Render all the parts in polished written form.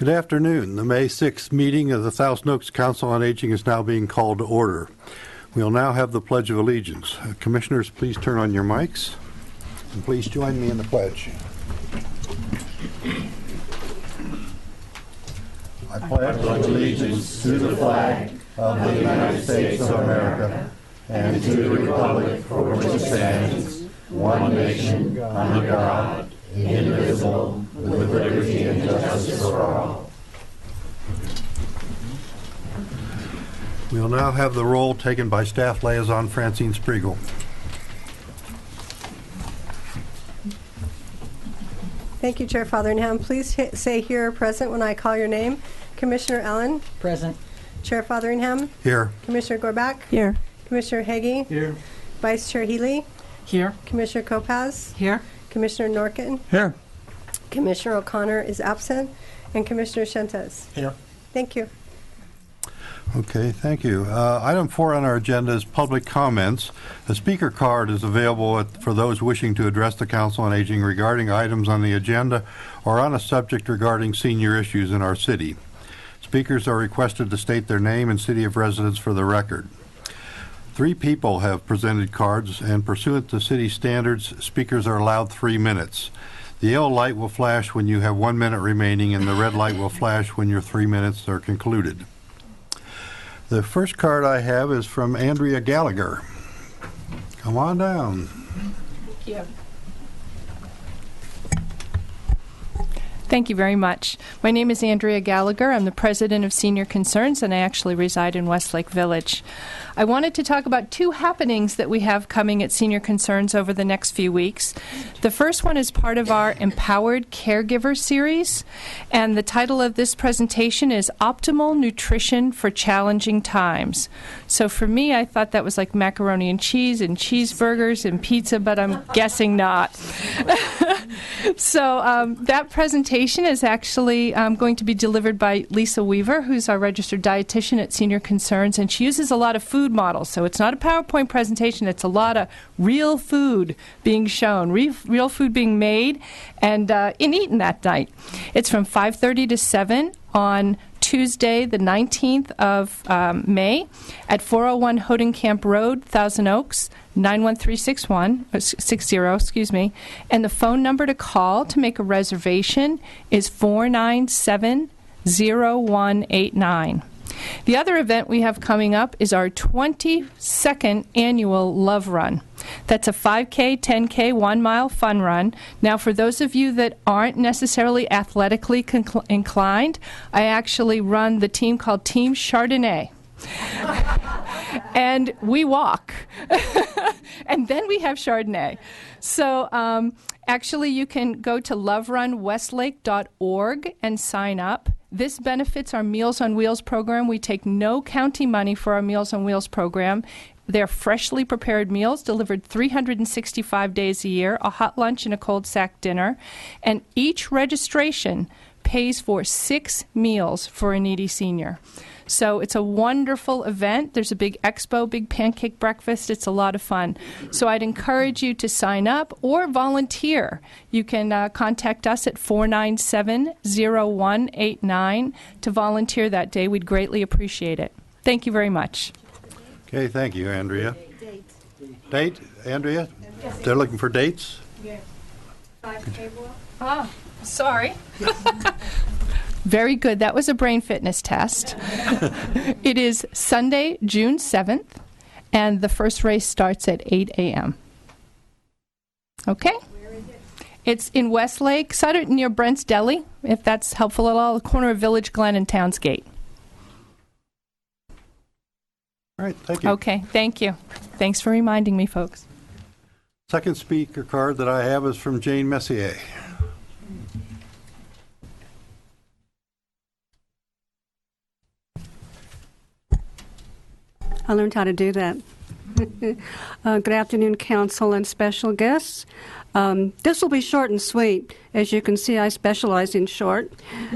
Good afternoon. The May 6th meeting of the Thousand Oaks Council on Aging is now being called to order. We will now have the Pledge of Allegiance. Commissioners, please turn on your mics, and please join me in the pledge. I pledge allegiance to the flag of the United States of America and to the republic for which it stands, one nation, under God, indivisible, with liberty and justice for all. We will now have the roll taken by Staff Liaison Francine Spriegel. Thank you, Chair Fotheringham. Please say here present when I call your name. Commissioner Allen. Present. Chair Fotheringham. Here. Commissioner Gorbach. Here. Commissioner Hagee. Here. Vice Chair Healy. Here. Commissioner Kopaz. Here. Commissioner Norkin. Here. Commissioner O'Connor is absent. And Commissioner Shentes. Here. Thank you. Okay, thank you. Item 4 on our agenda is public comments. A speaker card is available for those wishing to address the Council on Aging regarding items on the agenda or on a subject regarding senior issues in our city. Speakers are requested to state their name and city of residence for the record. 3 people have presented cards, and pursuant to city standards, speakers are allowed 3 minutes. The yellow light will flash when you have 1 minute remaining, and the red light will flash when your 3 minutes are concluded. The first card I have is from Andrea Gallagher. Come on down. Thank you. Thank you very much. My name is Andrea Gallagher. I'm the president of Senior Concerns, and I actually reside in Westlake Village. I wanted to talk about 2 happenings that we have coming at Senior Concerns over the next few weeks. The first one is part of our Empowered Caregiver series, and the title of this presentation is Optimal Nutrition for Challenging Times. So for me, I thought that was like macaroni and cheeseburgers and pizza, but I'm guessing not. So that presentation is actually going to be delivered by Lisa Weaver, who's our registered dietitian at Senior Concerns, and she uses a lot of food models. So it's not a PowerPoint presentation, it's a lot of real food being shown, real food being made and eaten that night. It's from 5:30 to 7 on Tuesday, the 19th of May at 401 Hodenkamp Road, Thousand Oaks, 91360, and the phone number to call to make a reservation is 497-0189. The other event we have coming up is our 22nd annual Love Run. That's a 5K, 10K, 1-mile fun run. Now, for those of you that aren't necessarily athletically inclined, I actually run the team called Team Chardonnay. And we walk. And then we have Chardonnay. So actually, you can go to loverunwestlake.org and sign up. This benefits our Meals on Wheels program. We take no county money for our Meals on Wheels program. They're freshly prepared meals delivered 365 days a year, a hot lunch and a cold sack dinner. And each registration pays for 6 meals for a needy senior. So it's a wonderful event. There's a big expo, big pancake breakfast. It's a lot of fun. So I'd encourage you to sign up or volunteer. You can contact us at 497-0189 to volunteer that day. We'd greatly appreciate it. Thank you very much. Okay, thank you, Andrea. Date, Andrea? They're looking for dates? Yes. Sorry. Very good. That was a brain fitness test. It is Sunday, June 7th, and the first race starts at 8 a.m. Okay? Where is it? It's in Westlake, sort of near Brent's Deli, if that's helpful at all, the corner of Village Glen and Towns Gate. All right, thank you. Okay, thank you. Thanks for reminding me, folks. Second speaker card that I have is from Jane Messier. I learned how to do that. Good afternoon, council and special guests. This will be short and sweet. As you can see, I specialize in short,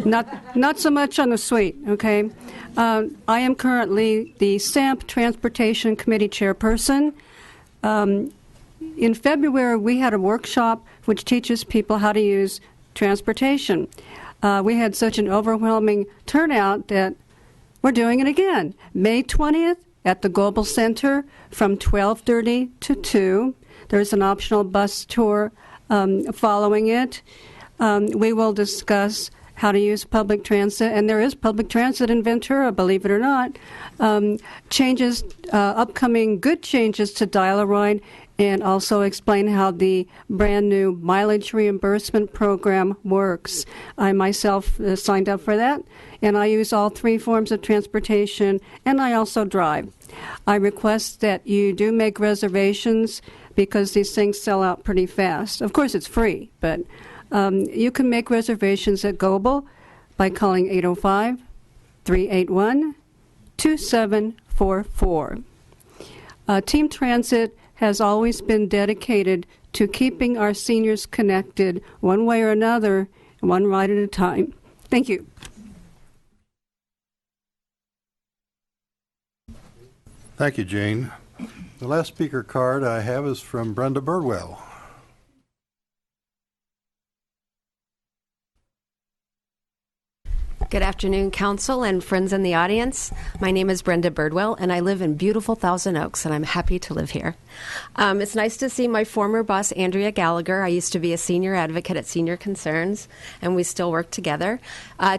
not so much on the sweet, okay? I am currently the SAMP Transportation Committee Chairperson. In February, we had a workshop which teaches people how to use transportation. We had such an overwhelming turnout that we're doing it again. May 20th at the Global Center from 12:30 to 2. There's an optional bus tour following it. We will discuss how to use public transit, and there is public transit in Ventura, believe it or not. Changes, upcoming good changes to Dial-A-Ride, and also explain how the brand new mileage reimbursement program works. I myself signed up for that, and I use all three forms of transportation, and I also drive. I request that you do make reservations because these things sell out pretty fast. Of course, it's free, but you can make reservations at Global by calling 805-381-2744. Team Transit has always been dedicated to keeping our seniors connected one way or another, one ride at a time. Thank you. Thank you, Jane. The last speaker card I have is from Brenda Birdwell. Good afternoon, Council and friends in the audience. My name is Brenda Birdwell, and I live in beautiful Thousand Oaks, and I'm happy to live here. It's nice to see my former boss, Andrea Gallagher. I used to be a senior advocate at Senior Concerns, and we still work together.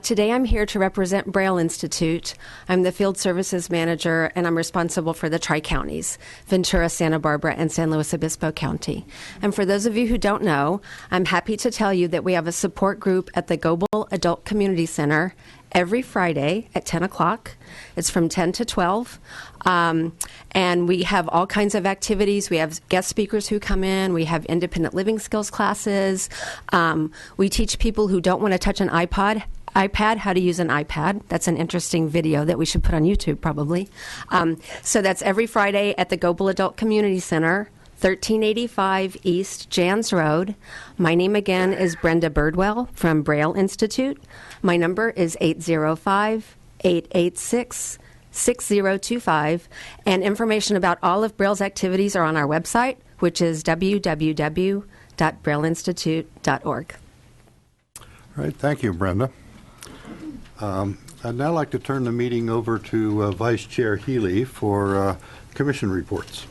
Today I'm here to represent Braille Institute. I'm the field services manager, and I'm responsible for the Tri-Counties, Ventura, Santa Barbara, and San Luis Obispo County. And for those of you who don't know, I'm happy to tell you that we have a support group at the Global Adult Community Center every Friday at 10 o'clock. It's from 10 to 12. And we have all kinds of activities. We have guest speakers who come in. We have independent living skills classes. We teach people who don't want to touch an iPad how to use an iPad. That's an interesting video that we should put on YouTube probably. So that's every Friday at the Global Adult Community Center, 1385 East Jans Road. My name again is Brenda Birdwell from Braille Institute. My number is 805-886-6025, and information about all of Braille's activities are on our website, which is www.brailleinstitute.org. All right, thank you, Brenda. I'd now like to turn the meeting over to Vice Chair Healy for commission reports.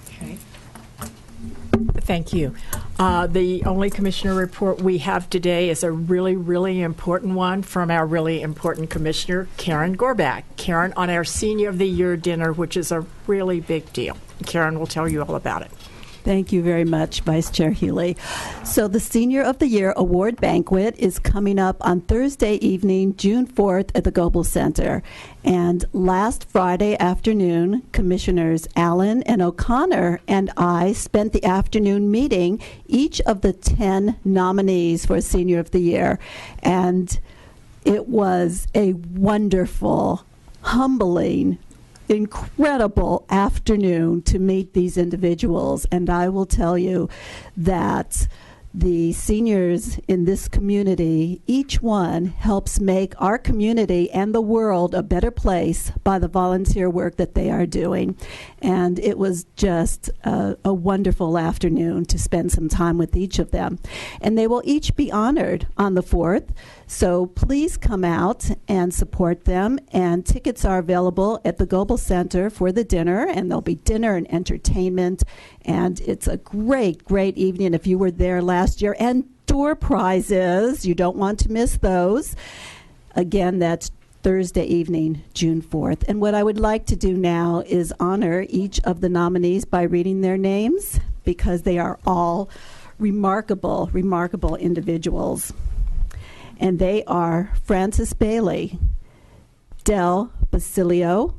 Okay. Thank you. The only commissioner report we have today is a really, really important one from our really important commissioner, Karen Gorbach. Karen, on our Senior of the Year dinner, which is a really big deal. Karen will tell you all about it. Thank you very much, Vice Chair Healy. So the Senior of the Year Award Banquet is coming up on Thursday evening, June 4th at the Global Center. And last Friday afternoon, Commissioners Allen and O'Connor and I spent the afternoon meeting each of the 10 nominees for Senior of the Year. And it was a wonderful, humbling, incredible afternoon to meet these individuals, and I will tell you that the seniors in this community, each one helps make our community and the world a better place by the volunteer work that they are doing. And it was just a wonderful afternoon to spend some time with each of them. And they will each be honored on the 4th. So please come out and support them. And tickets are available at the Global Center for the dinner. And there'll be dinner and entertainment. And it's a great, great evening if you were there last year. And door prizes. You don't want to miss those. Again, that's Thursday evening, June 4th. And what I would like to do now is honor each of the nominees by reading their names, because they are all remarkable, remarkable individuals. And they are Frances Bailey, Del Basilio,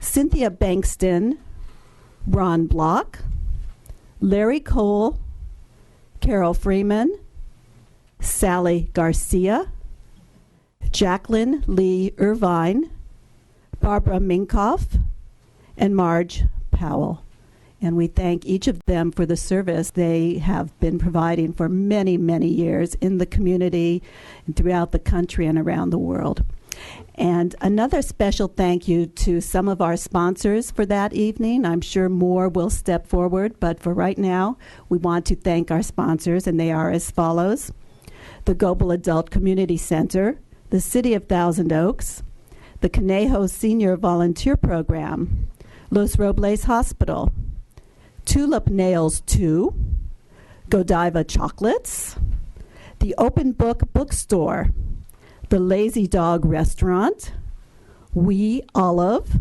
Cynthia Bankston, Ron Block, Larry Cole, Carol Freeman, Sally Garcia, Jacqueline Lee Irvine, Barbara Minkoff, and Marge Powell. And we thank each of them for the service they have been providing for many, many years in the community and throughout the country and around the world. And another special thank you to some of our sponsors for that evening. I'm sure more will step forward, but for right now, we want to thank our sponsors, and they are as follows. the Global Adult Community Center, the City of Thousand Oaks, the Conejo Senior Volunteer Program, Los Robles Hospital, Tulip Nails 2, Godiva Chocolates, the Open Book Bookstore, the Lazy Dog Restaurant, We Olive,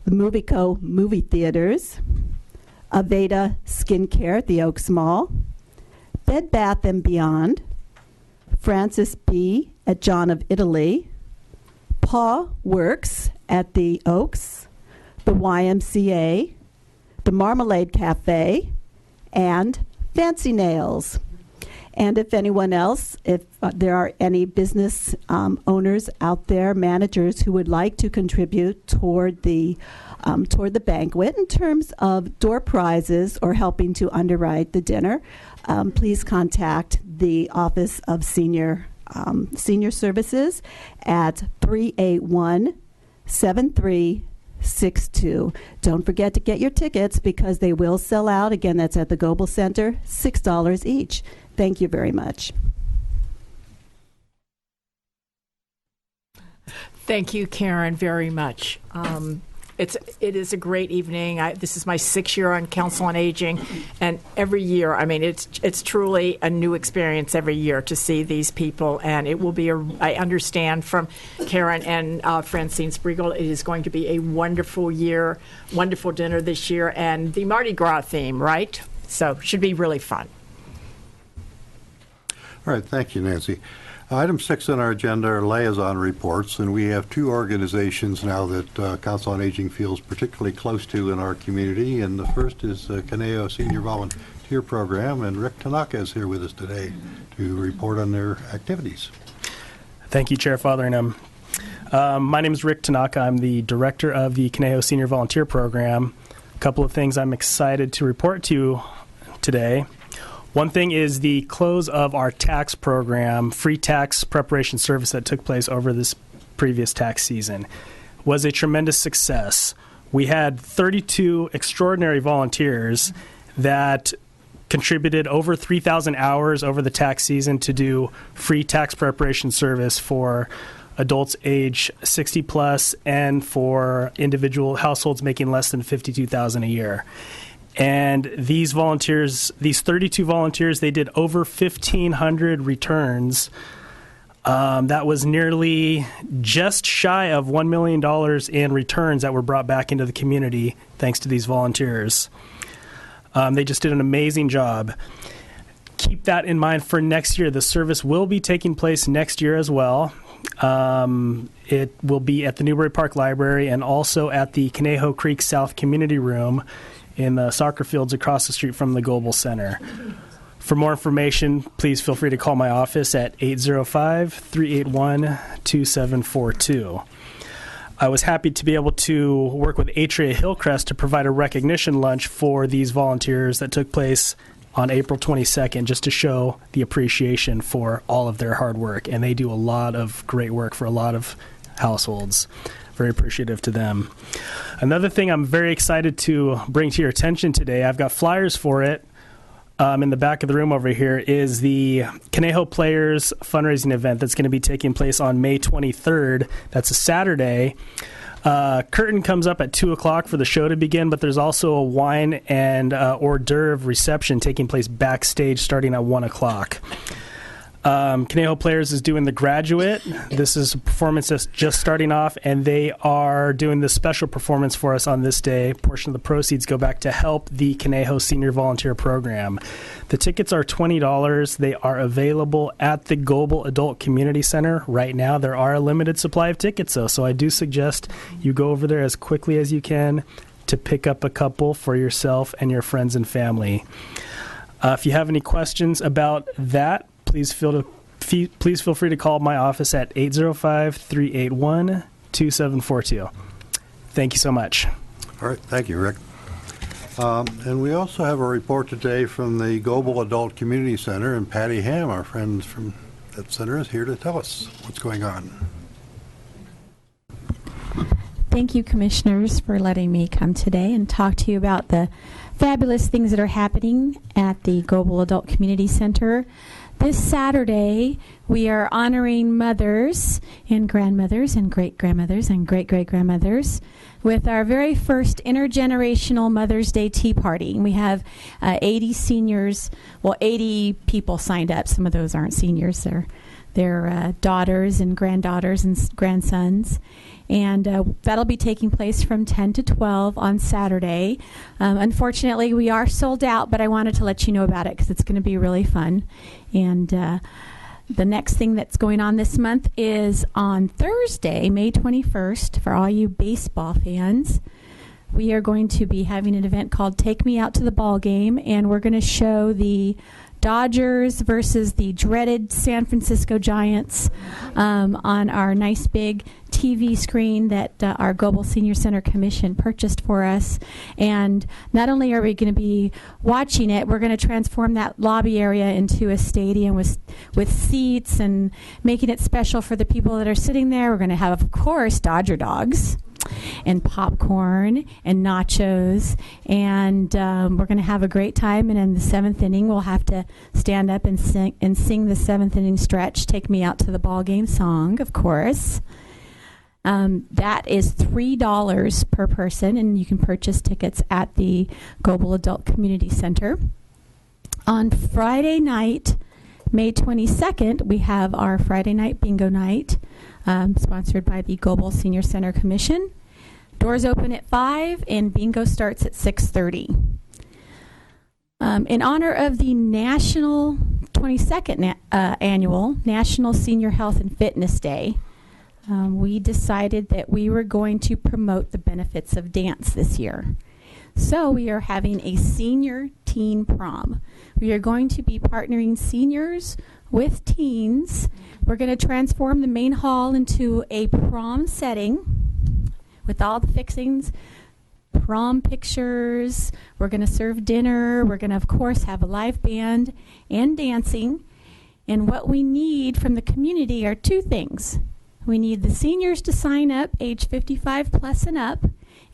the Movieco Movie Theaters, Aveda Skincare at the Oaks Mall, Bed Bath & Beyond, Francis B. at John of Italy, Paw Works at the Oaks, the YMCA, the Marmalade Cafe, and Fancy Nails. And if anyone else, if there are any business owners out there, managers who would like to contribute toward the banquet in terms of door prizes or helping to underwrite the dinner, please contact the Office of Senior Services at 381-7362. Don't forget to get your tickets because they will sell out. Again, that's at the Global Center, $6 each. Thank you very much. Thank you, Karen, very much. It is a great evening. This is my 6th year on Council on Aging, and every year, I mean, it's truly a new experience every year to see these people, and it will be I understand from Karen and Francine Spriegel, it is going to be a wonderful year, wonderful dinner this year, and the Mardi Gras theme, right? So should be really fun. All right, thank you, Nancy. Item 6 on our agenda are liaison reports, and we have 2 organizations now that Council on Aging feels particularly close to in our community, and the first is the Conejo Senior Volunteer Program, and Rick Tanaka is here with us today to report on their activities. Thank you, Chair Fotheringham. My name is Rick Tanaka. I'm the director of the Conejo Senior Volunteer Program. A couple of things I'm excited to report to you today. One thing is the close of our tax program, free tax preparation service that took place over this previous tax season, was a tremendous success. We had 32 extraordinary volunteers that contributed over 3,000 hours over the tax season to do free tax preparation service for adults age 60 plus and for individual households making less than $52,000 a year. And these volunteers, these 32 volunteers, they did over 1,500 returns. That was nearly just shy of $1 million in returns that were brought back into the community thanks to these volunteers. They just did an amazing job. Keep that in mind for next year. The service will be taking place next year as well. It will be at the Newbury Park Library and also at the Conejo Creek South Community Room in the soccer fields across the street from the Global Center. For more information, please feel free to call my office at 805-381-2742. I was happy to be able to work with Atria Hillcrest to provide a recognition lunch for these volunteers that took place on April 22nd, just to show the appreciation for all of their hard work. And they do a lot of great work for a lot of households. Very appreciative to them. Another thing I'm very excited to bring to your attention today, I've got flyers for it in the back of the room over here, is the Conejo Players fundraising event that's going to be taking place on May 23rd. That's a Saturday. Curtain comes up at 2 o'clock for the show to begin, but there's also a wine and hors d'oeuvre reception taking place backstage starting at 1 o'clock. Conejo Players is doing The Graduate. This is a performance that's just starting off, and they are doing this special performance for us on this day. A portion of the proceeds go back to help the Conejo Senior Volunteer Program. The tickets are $20. They are available at the Global Adult Community Center right now. There are a limited supply of tickets, though, so I do suggest you go over there as quickly as you can to pick up a couple for yourself and your friends and family. If you have any questions about that, please feel free to call my office at 805-381-2742. Thank you so much. All right, thank you, Rick. And we also have a report today from the Global Adult Community Center, and Patty Ham, our friend from that center, is here to tell us what's going on. Thank you, Commissioners, for letting me come today and talk to you about the fabulous things that are happening at the Global Adult Community Center. This Saturday, we are honoring mothers and grandmothers and great-grandmothers and great-great-grandmothers with our very first intergenerational Mother's Day Tea Party. And we have 80 seniors, 80 people signed up. Some of those aren't seniors. They're daughters and granddaughters and grandsons. And that'll be taking place from 10 to 12 on Saturday. Unfortunately, we are sold out, but I wanted to let you know about it because it's going to be really fun. And the next thing that's going on this month is on Thursday, May 21st, for all you baseball fans. We are going to be having an event called Take Me Out to the Ball Game, and we're going to show the Dodgers versus the dreaded San Francisco Giants on our nice big TV screen that our Global Senior Center Commission purchased for us. And not only are we going to be watching it, we're going to transform that lobby area into a stadium with seats and making it special for the people that are sitting there. We're going to have, of course, Dodger dogs and popcorn and nachos, and we're going to have a great time. And in the seventh inning, we'll have to stand up and sing the seventh inning stretch, Take Me Out to the Ball Game song, of course. That is $3 per person, and you can purchase tickets at the Global Adult Community Center. On Friday night, May 22nd, we have our Friday night bingo night, sponsored by the Global Senior Center Commission. Doors open at 5 and bingo starts at 6:30. In honor of the National 22nd Annual National Senior Health and Fitness Day, we decided that we were going to promote the benefits of dance this year. So we are having a senior teen prom. We are going to be partnering seniors with teens. We're going to transform the main hall into a prom setting with all the fixings, prom pictures. We're going to serve dinner. We're going to, of course, have a live band and dancing. And what we need from the community are two things. We need the seniors to sign up, age 55 plus and up,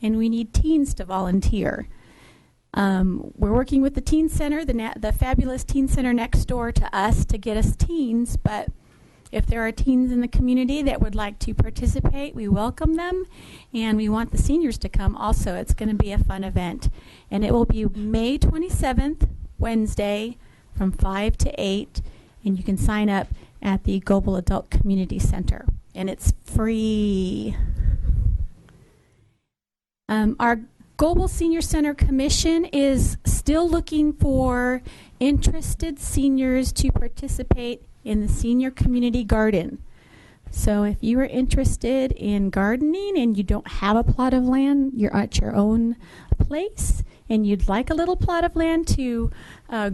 and we need teens to volunteer. We're working with the Teen Center, the fabulous Teen Center next door to us, to get us teens, but if there are teens in the community that would like to participate, we welcome them, and we want the seniors to come also. It's going to be a fun event, and it will be May 27th, Wednesday, from 5 to 8, and you can sign up at the Global Adult Community Center, and it's free. Our Global Senior Center Commission is still looking for interested seniors to participate in the Senior Community Garden. So if you are interested in gardening and you don't have a plot of land, you're at your own place, and you'd like a little plot of land to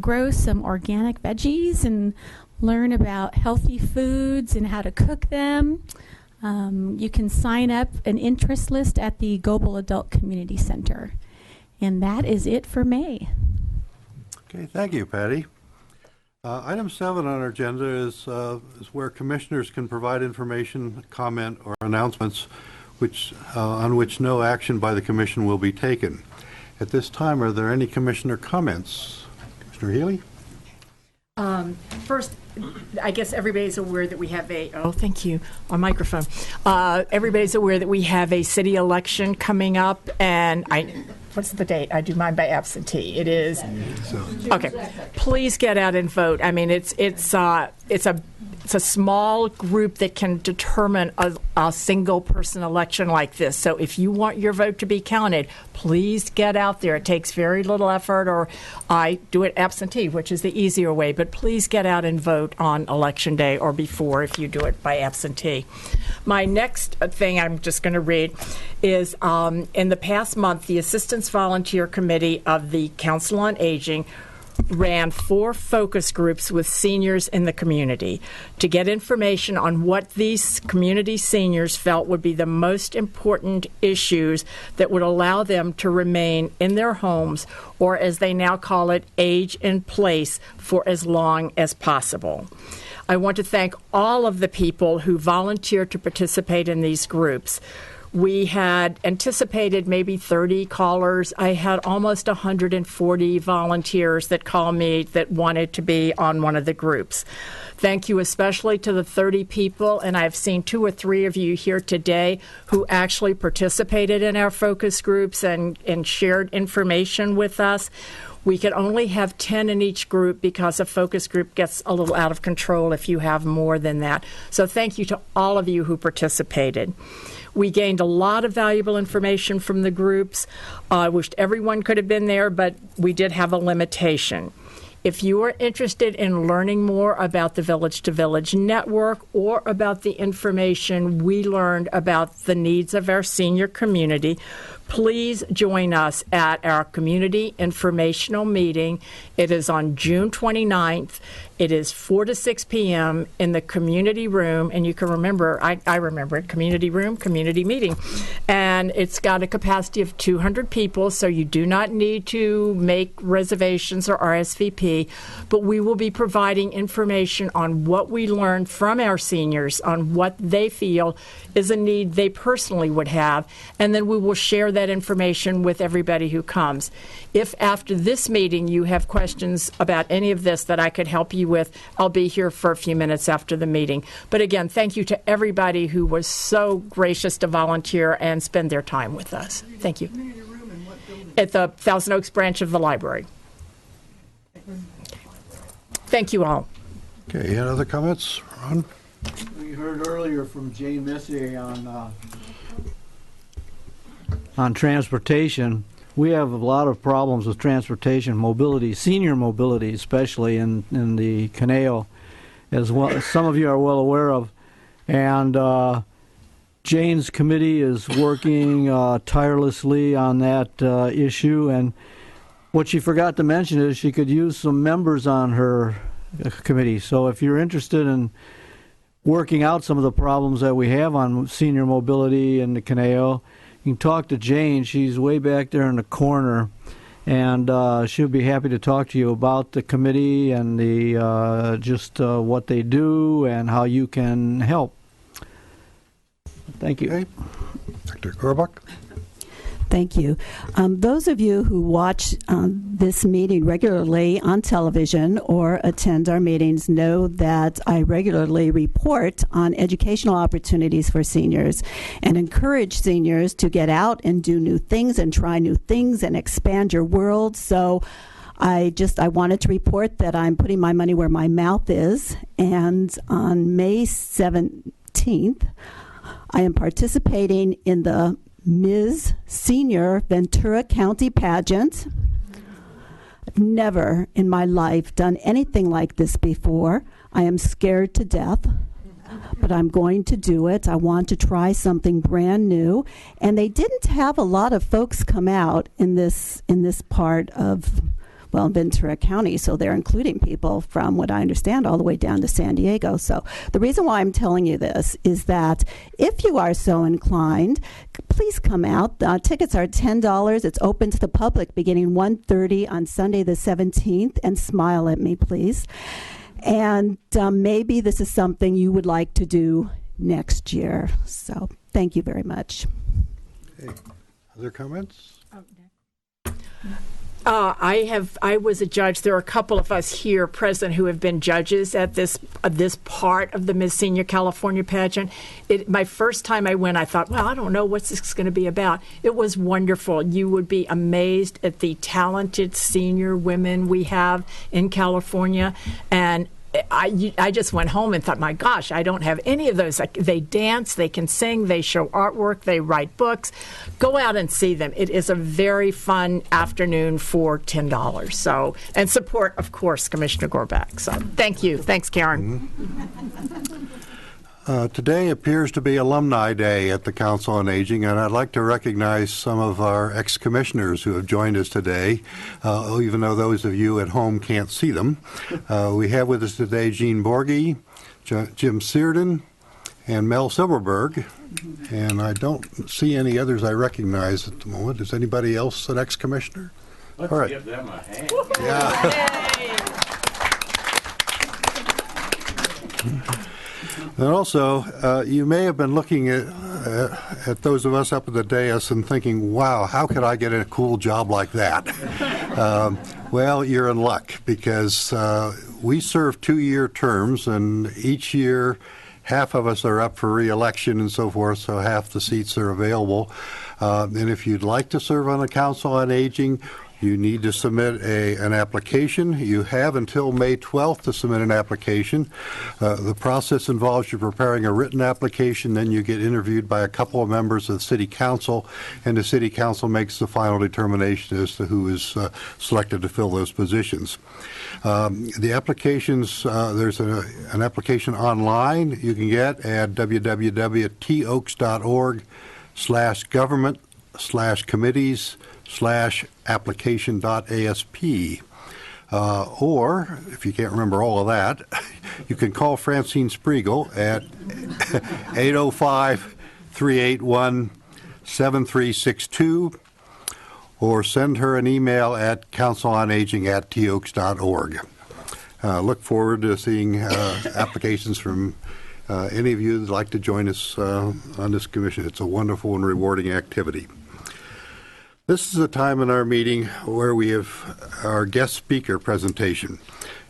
grow some organic veggies and learn about healthy foods and how to cook them, you can sign up an interest list at the Global Adult Community Center. And that is it for May. Okay, thank you, Patty. Item 7 on our agenda is where commissioners can provide information, comment, or announcements on which no action by the commission will be taken. At this time, are there any commissioner comments? Commissioner Healy? First, I guess everybody's aware that we have a microphone. Everybody's aware that we have a city election coming up, and what's the date? I do mine by absentee. It is okay. Please get out and vote. I mean, it's a small group that can determine a single person election like this. So if you want your vote to be counted, please get out there. It takes very little effort, or I do it absentee, which is the easier way. But please get out and vote on election day or before if you do it by absentee. My next thing I'm just going to read is in the past month, the Assistance Volunteer Committee of the Council on Aging ran 4 focus groups with seniors in the community to get information on what these community seniors felt would be the most important issues that would allow them to remain in their homes, or as they now call it, age in place, for as long as possible. I want to thank all of the people who volunteered to participate in these groups. We had anticipated maybe 30 callers. I had almost 140 volunteers that called me that wanted to be on one of the groups. Thank you especially to the 30 people, and I've seen 2 or 3 of you here today who actually participated in our focus groups and shared information with us. We could only have 10 in each group because a focus group gets a little out of control if you have more than that. So thank you to all of you who participated. We gained a lot of valuable information from the groups. I wished everyone could have been there, but we did have a limitation. If you are interested in learning more about the Village to Village Network or about the information we learned about the needs of our senior community, please join us at our community informational meeting. It is on June 29th. It is 4 to 6 p.m. in the community room, and you can remember, I remember it, community room, community meeting. And it's got a capacity of 200 people, so you do not need to make reservations or RSVP, but we will be providing information on what we learned from our seniors, on what they feel is a need they personally would have, and then we will share that information with everybody who comes. If after this meeting you have questions about any of this that I could help you with, I'll be here for a few minutes after the meeting. But again, thank you to everybody who was so gracious to volunteer and spend their time with us. Thank you. At the Thousand Oaks branch of the library. Thank you all. Okay, any other comments, Ron? We heard earlier from Jane Messier on transportation. We have a lot of problems with transportation, mobility, senior mobility, especially in the Canal, as well as some of you are well aware of. And Jane's committee is working tirelessly on that issue. And what she forgot to mention is she could use some members on her committee. So if you're interested in working out some of the problems that we have on senior mobility in the Canal, you can talk to Jane. She's way back there in the corner, and she'll be happy to talk to you about the committee and the just what they do and how you can help. Thank you. Okay. Dr. Gorbach? Thank you. Those of you who watch this meeting regularly on television or attend our meetings know that I regularly report on educational opportunities for seniors and encourage seniors to get out and do new things and try new things and expand your world. So I wanted to report that I'm putting my money where my mouth is, and on May 17th, I am participating in the Ms. Senior Ventura County Pageant. I've never in my life done anything like this before. I am scared to death, but I'm going to do it. I want to try something brand new. And they didn't have a lot of folks come out in this part of, well, Ventura County, so they're including people from what I understand all the way down to San Diego. So the reason why I'm telling you this is that if you are so inclined, please come out. Tickets are $10. It's open to the public beginning 1:30 on Sunday the 17th, and smile at me, please. And maybe this is something you would like to do next year. So thank you very much. Okay. Other comments? I was a judge. There are a couple of us here present who have been judges at this part of the Miss Senior California pageant. My first time I went, I thought, well, I don't know what's this going to be about. It was wonderful. You would be amazed at the talented senior women we have in California, and I just went home and thought, my gosh, I don't have any of those. They dance, they can sing, they show artwork, they write books. Go out and see them. It is a very fun afternoon for $10. So, and support, of course, Commissioner Gorbach. So thank you. Thanks, Karen. Mm-hmm. Today appears to be Alumni Day at the Council on Aging, and I'd like to recognize some of our ex-commissioners who have joined us today, even though those of you at home can't see them. We have with us today Jean Borghi, Jim Searden, and Mel Silverberg, and I don't see any others I recognize at the moment. Is anybody else an ex-commissioner? Let's all right. give them a hand. Yeah. And also, you may have been looking at at those of us up at the dais and thinking, wow, how could I get a cool job like that? Well, you're in luck, because we serve 2-year terms, and each year half of us are up for re-election and so forth, so half the seats are available. And if you'd like to serve on the Council on Aging, you need to submit an application. You have until May 12th to submit an application. The process involves you preparing a written application, then you get interviewed by a couple of members of the City Council, and the City Council makes the final determination as to who is selected to fill those positions. The applications, there's an application online you can get at www.toaks.org/government/committees/application.asp. Or, if you can't remember all of that, you can call Francine Spriegel at 805-381-7362, or send her an email at councilonaging@toaks.org. Look forward to seeing applications from any of you that'd like to join us on this commission. It's a wonderful and rewarding activity. This is a time in our meeting where we have our guest speaker presentation.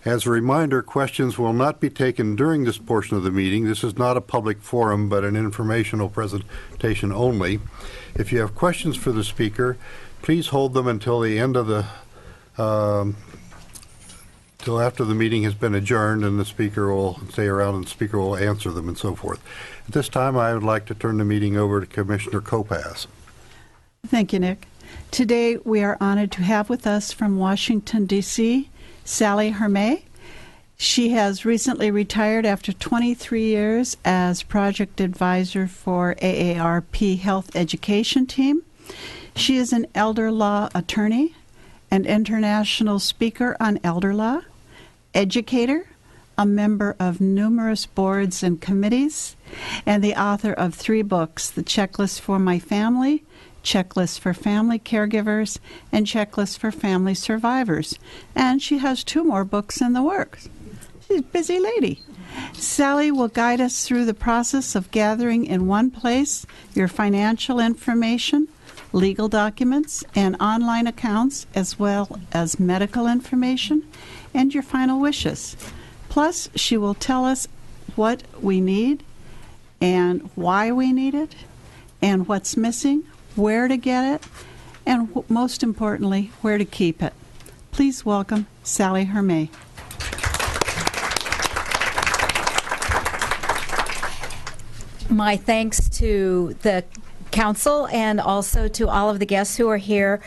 As a reminder, questions will not be taken during this portion of the meeting. This is not a public forum, but an informational presentation only. If you have questions for the speaker, please hold them until the end of the till after the meeting has been adjourned, and the speaker will stay around and the speaker will answer them and so forth. At this time, I would like to turn the meeting over to Commissioner Kopass. Thank you, Nick. Today, we are honored to have with us from Washington, D.C., Sally Hermé. She has recently retired after 23 years as project advisor for AARP Health Education Team. She is an elder law attorney, an international speaker on elder law, educator, a member of numerous boards and committees, and the author of 3 books, The Checklist for My Family, Checklist for Family Caregivers, and Checklist for Family Survivors. And she has 2 more books in the works. She's a busy lady. Sally will guide us through the process of gathering in one place your financial information, legal documents, and online accounts, as well as medical information and your final wishes. Plus, she will tell us what we need and why we need it and what's missing, where to get it, and most importantly, where to keep it. Please welcome Sally Hermé. My thanks to the council and also to all of the guests who are here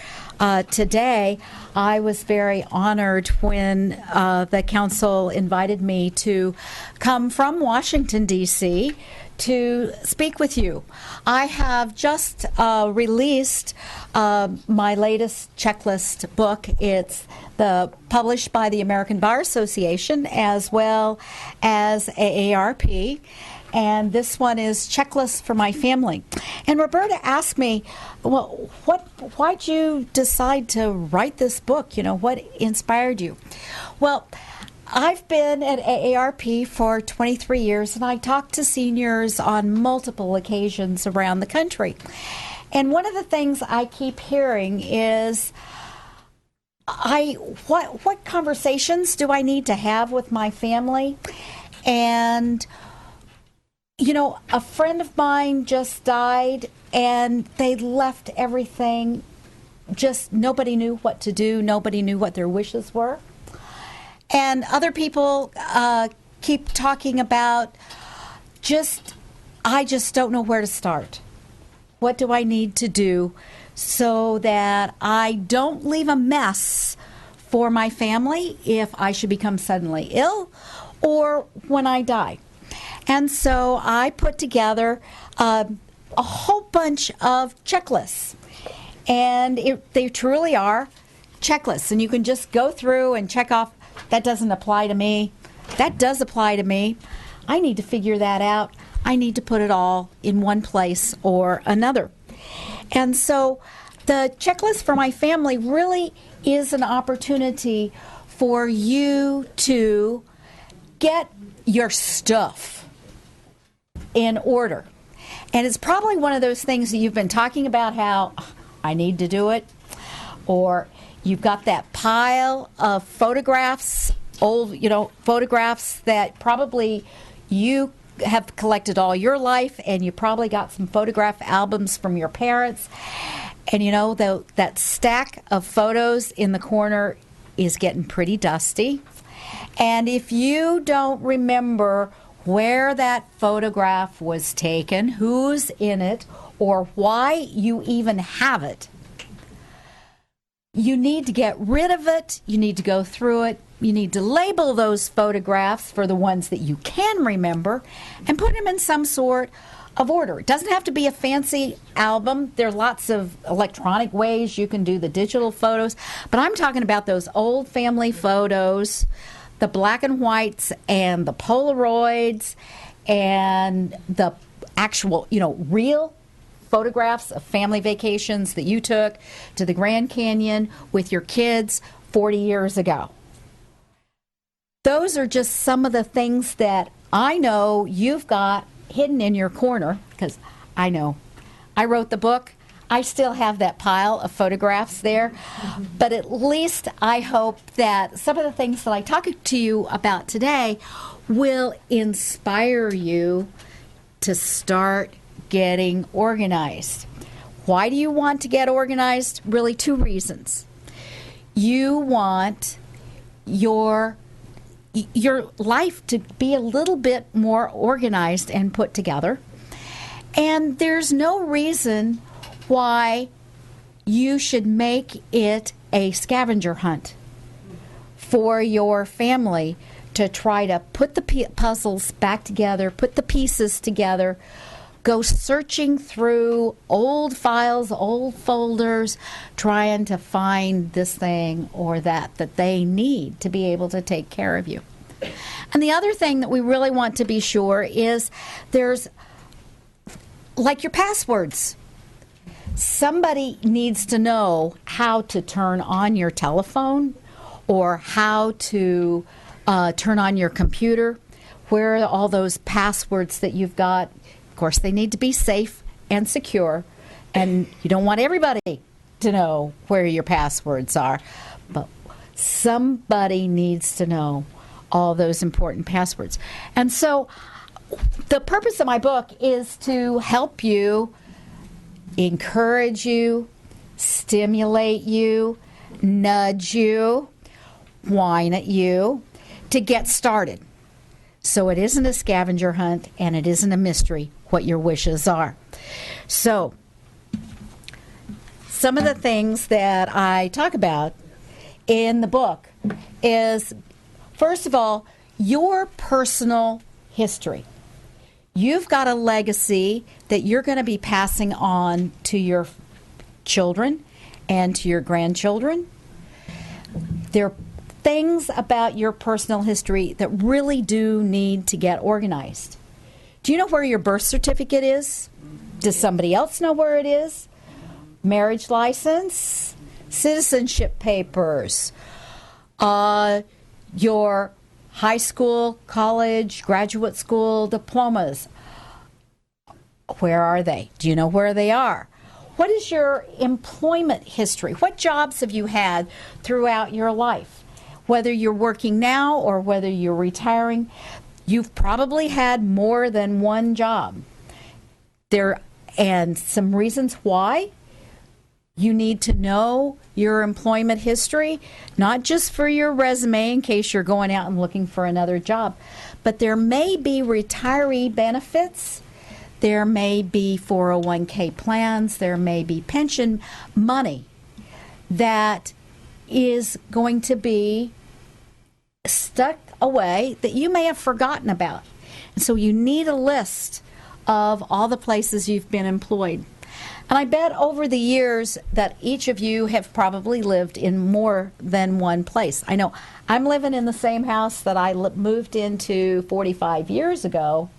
today. I was very honored when the council invited me to come from Washington, D.C. to speak with you. I have just released my latest checklist book. It's published by the American Bar Association as well as AARP. And this one is Checklist for My Family. And Roberta asked me, well, why'd you decide to write this book? You know, what inspired you? Well, I've been at AARP for 23 years, and I talk to seniors on multiple occasions around the country. And one of the things I keep hearing is, what conversations do I need to have with my family? And you know, a friend of mine just died, and they left everything. Just nobody knew what to do. Nobody knew what their wishes were. And other people keep talking about I just don't know where to start. What do I need to do so that I don't leave a mess for my family if I should become suddenly ill or when I die? And so I put together a whole bunch of checklists. And they truly are checklists. And you can just go through and check off, that doesn't apply to me. That does apply to me. I need to figure that out. I need to put it all in one place or another. And so the checklist for my family really is an opportunity for you to get your stuff in order. And it's probably one of those things that you've been talking about, how I need to do it, or you've got that pile of photographs, old, photographs that probably you have collected all your life, and you probably got some photograph albums from your parents. And that stack of photos in the corner is getting pretty dusty. And if you don't remember where that photograph was taken, who's in it, or why you even have it, you need to get rid of it. You need to go through it. You need to label those photographs for the ones that you can remember and put them in some sort of order. It doesn't have to be a fancy album. There are lots of electronic ways you can do the digital photos, but I'm talking about those old family photos, the black and whites and the Polaroids and the actual, real photographs of family vacations that you took to the Grand Canyon with your kids 40 years ago. Those are just some of the things that I know you've got hidden in your corner, because I know I wrote the book. I still have that pile of photographs there, but at least I hope that some of the things that I talk to you about today will inspire you to start getting organized. Why do you want to get organized? Really, two reasons. You want your life to be a little bit more organized and put together. And there's no reason why you should make it a scavenger hunt for your family to try to put the puzzles back together, put the pieces together, go searching through old files, old folders, trying to find this thing or that they need to be able to take care of you. And the other thing that we really want to be sure is there's, like your passwords, somebody needs to know how to turn on your telephone or how to turn on your computer. Where are all those passwords that you've got? Of course, they need to be safe and secure, and you don't want everybody to know where your passwords are, but somebody needs to know all those important passwords. And so the purpose of my book is to help you, encourage you, stimulate you, nudge you, whine at you to get started. So it isn't a scavenger hunt and it isn't a mystery what your wishes are. So some of the things that I talk about in the book is, first of all, your personal history. You've got a legacy that you're going to be passing on to your children and to your grandchildren. There are things about your personal history that really do need to get organized. Do you know where your birth certificate is? Does somebody else know where it is? Marriage license, citizenship papers, your high school, college, graduate school diplomas. Where are they? Do you know where they are? What is your employment history? What jobs have you had throughout your life? Whether you're working now or whether you're retiring, you've probably had more than one job. And some reasons why you need to know your employment history, not just for your resume in case you're going out and looking for another job, but there may be retiree benefits, there may be 401k plans, there may be pension money that is going to be stuck away that you may have forgotten about. And so you need a list of all the places you've been employed. And I bet over the years that each of you have probably lived in more than one place. I know I'm living in the same house that I moved into 45 years ago,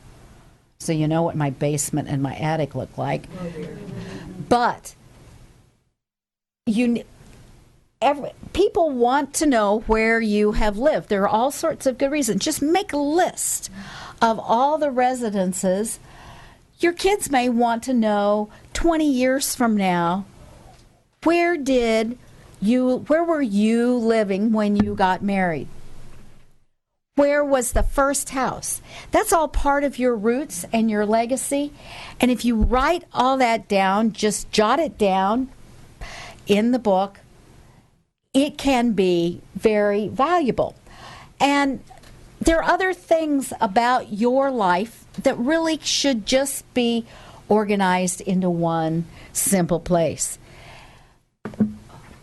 so you know what my basement and my attic look like. Oh, dear. But people want to know where you have lived. There are all sorts of good reasons. Just make a list of all the residences Your kids may want to know 20 years from now, where were you living when you got married? Where was the first house? That's all part of your roots and your legacy. And if you write all that down, just jot it down in the book, it can be very valuable. And there are other things about your life that really should just be organized into one simple place.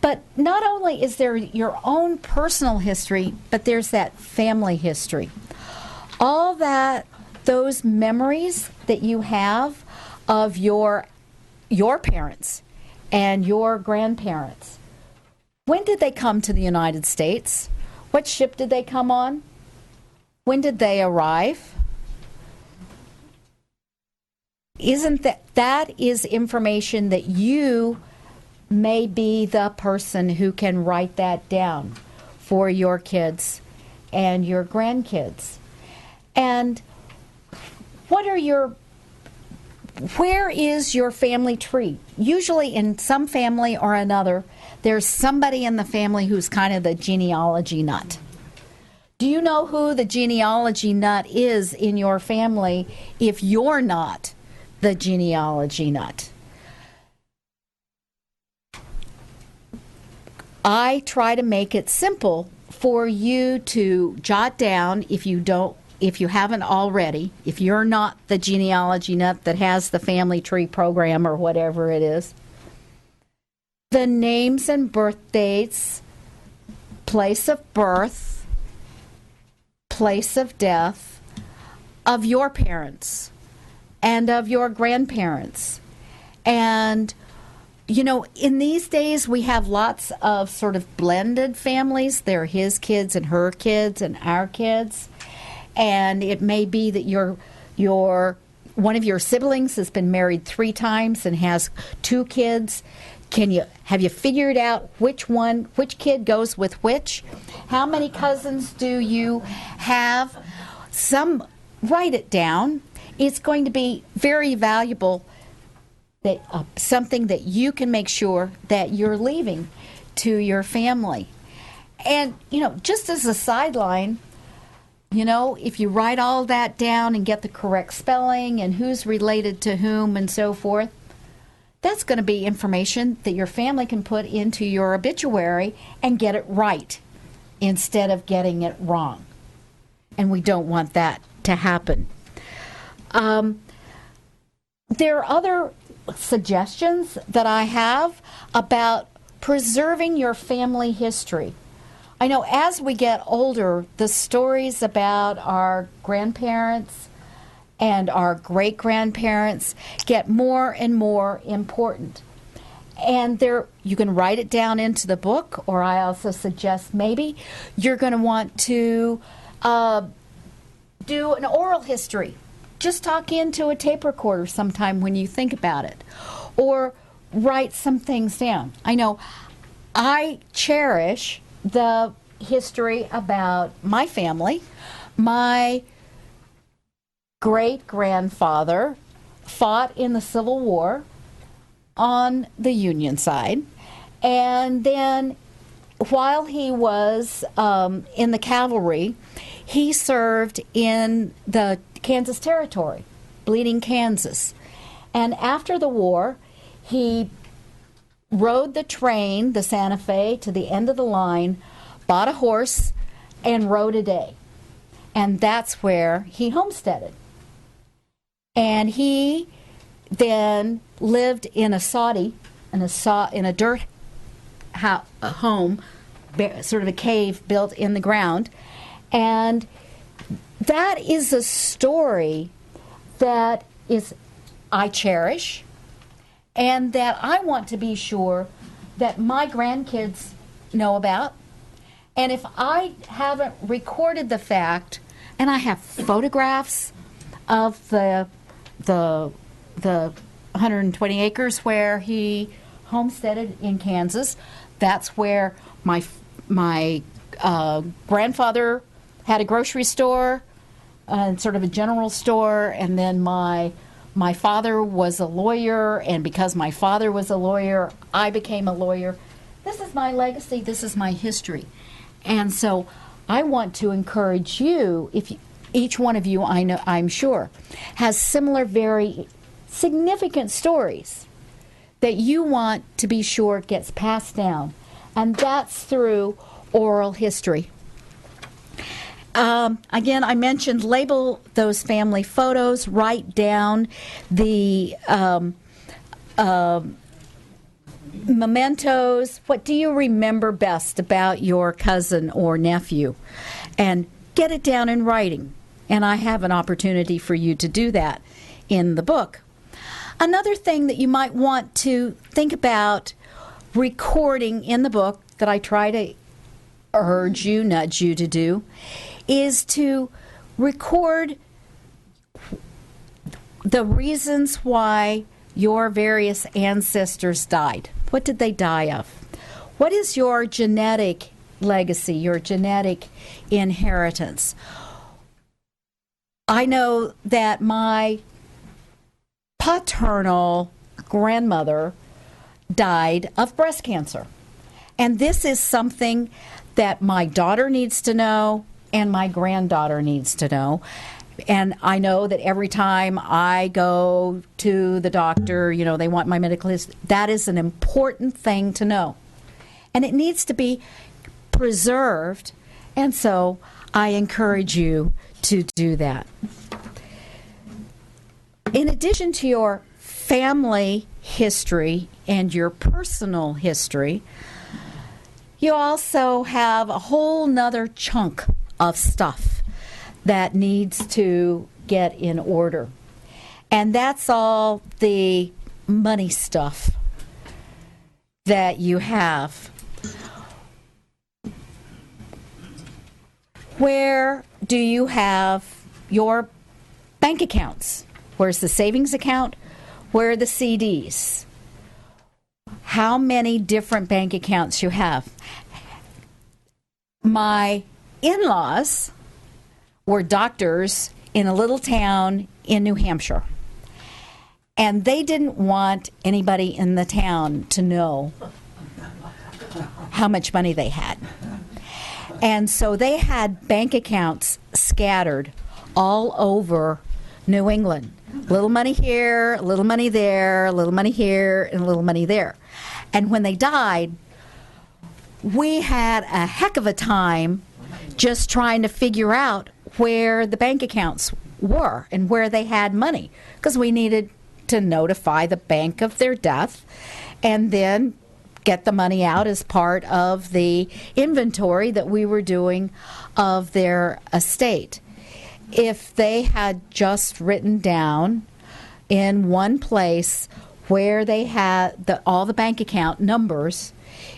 But not only is there your own personal history, but there's that family history. All those memories that you have of your parents and your grandparents. When did they come to the United States? What ship did they come on? When did they arrive? Isn't that is information that you may be the person who can write that down for your kids and your grandkids. And where is your family tree? Usually in some family or another, there's somebody in the family who's kind of the genealogy nut. Do you know who the genealogy nut is in your family if you're not the genealogy nut? I try to make it simple for you to jot down if you haven't already, if you're not the genealogy nut that has the family tree program or whatever it is, the names and birth dates, place of birth, place of death of your parents and of your grandparents. And you know, in these days, we have lots of sort of blended families. There are his kids and her kids and our kids. And it may be that one of your siblings has been married 3 times and has 2 kids. Have you figured out which kid goes with which? How many cousins do you have? Write it down. It's going to be very valuable. Something that you can make sure that you're leaving to your family. And, just as a sideline, if you write all that down and get the correct spelling and who's related to whom and so forth, that's going to be information that your family can put into your obituary and get it right instead of getting it wrong. And we don't want that to happen. There are other suggestions that I have about preserving your family history. I know as we get older, the stories about our grandparents and our great-grandparents get more and more important. And you can write it down into the book, or I also suggest maybe you're going to want to do an oral history. Just talk into a tape recorder sometime when you think about it. Or write some things down. I know I cherish the history about my family. My great-grandfather fought in the Civil War on the Union side. And then while he was in the cavalry, he served in the Kansas Territory, Bleeding Kansas. And after the war, he rode the train, the Santa Fe, to the end of the line, bought a horse, and rode a day. And that's where he homesteaded. And he then lived in a soddy, in a dirt home, sort of a cave built in the ground. And that is a story that I cherish, and that I want to be sure that my grandkids know about. And if I haven't recorded the fact, and I have photographs of the 120 acres where he homesteaded in Kansas, that's where my grandfather had a grocery store and sort of a general store, and then my my father was a lawyer, and because my father was a lawyer, I became a lawyer. This is my legacy. This is my history. And so I want to encourage you, each one of you, I'm sure, has similar, very significant stories that you want to be sure gets passed down. And that's through oral history. Again, I mentioned label those family photos, write down the mementos. What do you remember best about your cousin or nephew? And get it down in writing. And I have an opportunity for you to do that in the book. Another thing that you might want to think about recording in the book that I try to nudge you to do, is to record the reasons why your various ancestors died. What did they die of? What is your genetic legacy, your genetic inheritance? I know that my paternal grandmother died of breast cancer. And this is something that my daughter needs to know and my granddaughter needs to know. And I know that every time I go to the doctor, they want my medical history. That is an important thing to know. And it needs to be preserved. And so I encourage you to do that. In addition to your family history and your personal history, you also have a whole nother chunk of stuff that needs to get in order. And that's all the money stuff that you have. Where do you have your bank accounts? Where's the savings account? Where are the CDs? How many different bank accounts you have? My in-laws were doctors in a little town in New Hampshire. And they didn't want anybody in the town to know how much money they had. And so they had bank accounts scattered all over New England. A little money here, a little money there, a little money here, and a little money there. And when they died, we had a heck of a time just trying to figure out where the bank accounts were and where they had money, because we needed to notify the bank of their death and then get the money out as part of the inventory that we were doing of their estate. If they had just written down in one place where they had all the bank account numbers,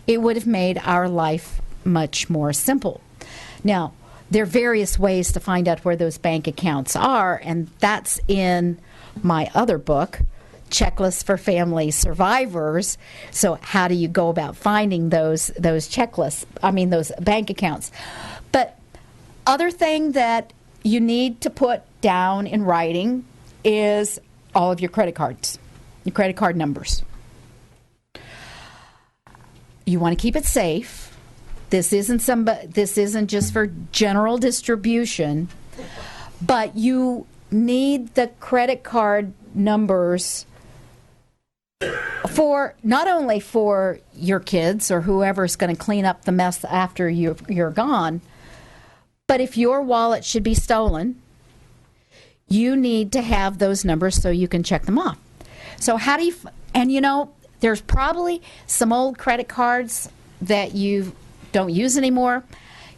it would have made our life much more simple. Now, there are various ways to find out where those bank accounts are, and that's in my other book, Checklist for Family Survivors. So how do you go about finding those checklists, those bank accounts? But other thing that you need to put down in writing is all of your credit cards, your credit card numbers. You want to keep it safe. This isn't just for general distribution, but you need the credit card numbers for not only for your kids or whoever's going to clean up the mess after you're gone, but if your wallet should be stolen, you need to have those numbers so you can check them off. So how do you, there's probably some old credit cards that you don't use anymore.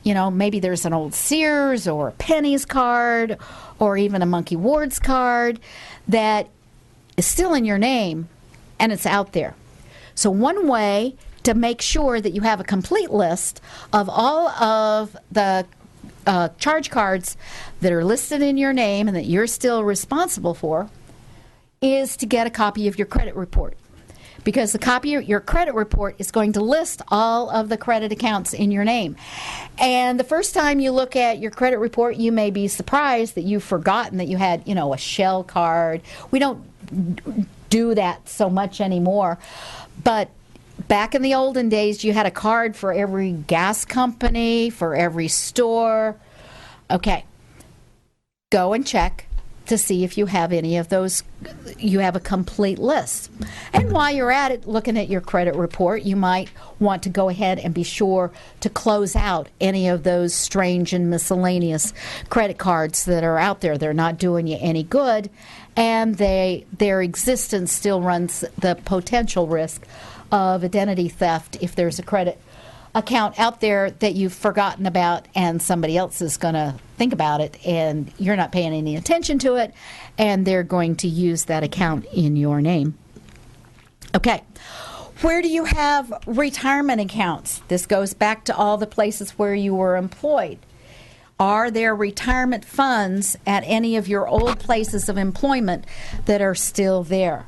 Maybe there's an old Sears or a Penny's card or even a Monkey Ward's card that is still in your name and it's out there. So one way to make sure that you have a complete list of all of the charge cards that are listed in your name and that you're still responsible for is to get a copy of your credit report. because the copy of your credit report is going to list all of the credit accounts in your name. And the first time you look at your credit report, you may be surprised that you've forgotten that you had, a shell card. We don't do that so much anymore. But back in the olden days, you had a card for every gas company, for every store. Okay. Go and check to see if you have any of those. You have a complete list. And while you're at it, looking at your credit report, you might want to go ahead and be sure to close out any of those strange and miscellaneous credit cards that are out there. They're not doing you any good, and their existence still runs the potential risk of identity theft if there's a credit account out there that you've forgotten about and somebody else is going to think about it and you're not paying any attention to it, and they're going to use that account in your name. Okay. Where do you have retirement accounts? This goes back to all the places where you were employed. Are there retirement funds at any of your old places of employment that are still there?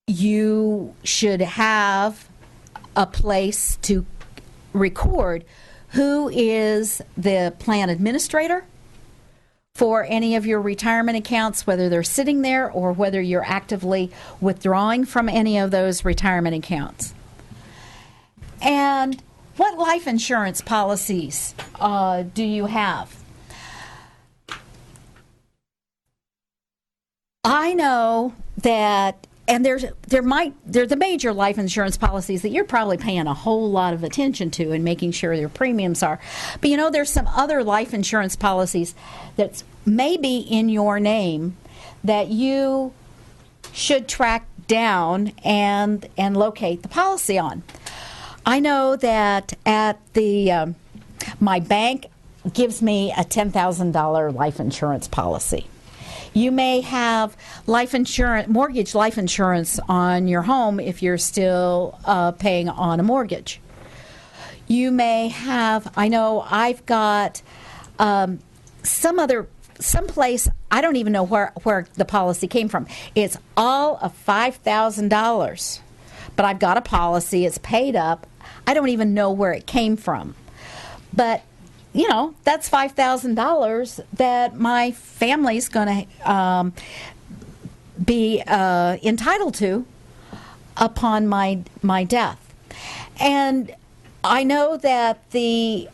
You should have a place to record who is the plan administrator for any of your retirement accounts, whether they're sitting there or whether you're actively withdrawing from any of those retirement accounts. And what life insurance policies do you have? I know that, and they're the major life insurance policies that you're probably paying a whole lot of attention to and making sure your premiums are. But there's some other life insurance policies that's maybe in your name that you should track down and locate the policy on. I know that at the my bank gives me a $10,000 life insurance policy. You may have mortgage life insurance on your home if you're still paying on a mortgage. You may have, I know I've got someplace, I don't even know where the policy came from. It's all of $5,000, but I've got a policy, it's paid up. I don't even know where it came from. But that's $5,000 that my family's going to be entitled to upon my death. And I know that the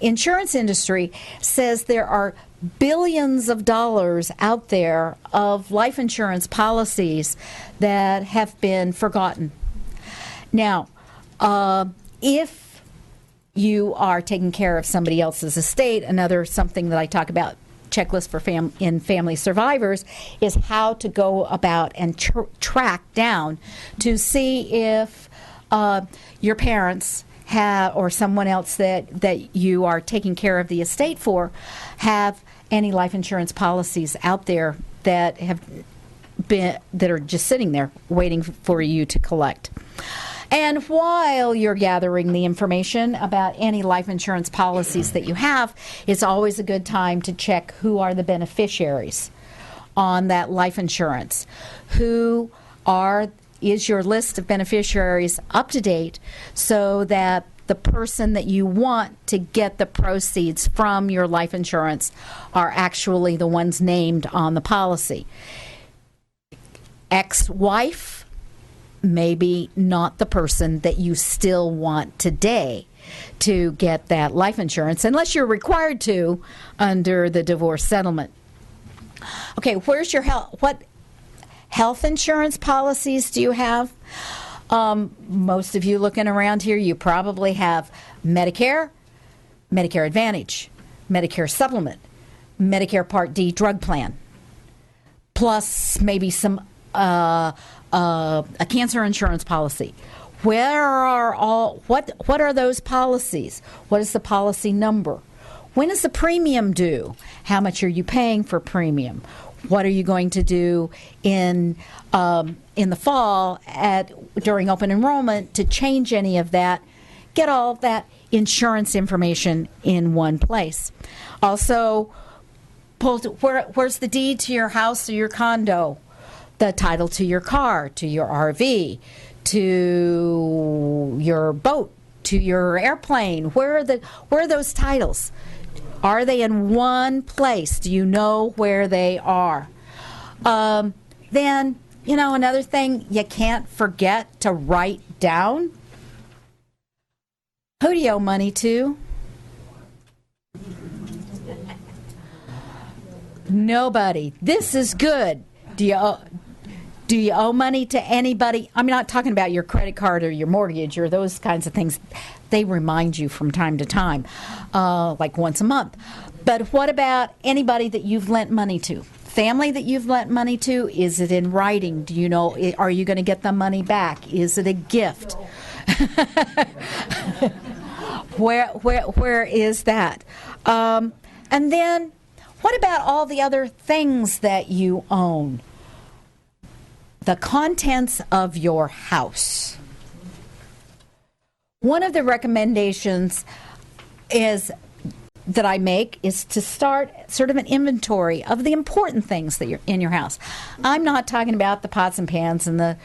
insurance industry says there are billions of dollars out there of life insurance policies that have been forgotten. Now, if you are taking care of somebody else's estate, something that I talk about, checklist for family survivors, is how to go about and track down to see if your parents have, or someone else that you are taking care of the estate for, have any life insurance policies out there that are just sitting there waiting for you to collect. And while you're gathering the information about any life insurance policies that you have, it's always a good time to check who are the beneficiaries on that life insurance. Is your list of beneficiaries up to date so that the person that you want to get the proceeds from your life insurance are actually the ones named on the policy? Ex-wife, maybe not the person that you still want today to get that life insurance, unless you're required to under the divorce settlement. Okay, where's your health? What health insurance policies do you have? Most of you looking around here, you probably have Medicare, Medicare Advantage, Medicare Supplement, Medicare Part D drug plan, plus maybe some a cancer insurance policy. What are those policies? What is the policy number? When is the premium due? How much are you paying for premium? What are you going to do in the fall during open enrollment to change any of that? Get all that insurance information in one place. Also, pull to, where's the deed to your house or your condo, the title to your car, to your RV, to your boat, to your airplane. Where are those titles? Are they in one place? Do you know where they are? Then, another thing you can't forget to write down. Who do you owe money to? Nobody. This is good. Do you owe money to anybody? I'm not talking about your credit card or your mortgage or those kinds of things. They remind you from time to time, like once a month. But what about anybody that you've lent money to? Family that you've lent money to? Is it in writing? Do you know? Are you going to get the money back? Is it a gift? Where is that? And then, what about all the other things that you own? The contents of your house. One of the recommendations that I make is to start sort of an inventory of the important things that are in your house. I'm not talking about the pots and pans and the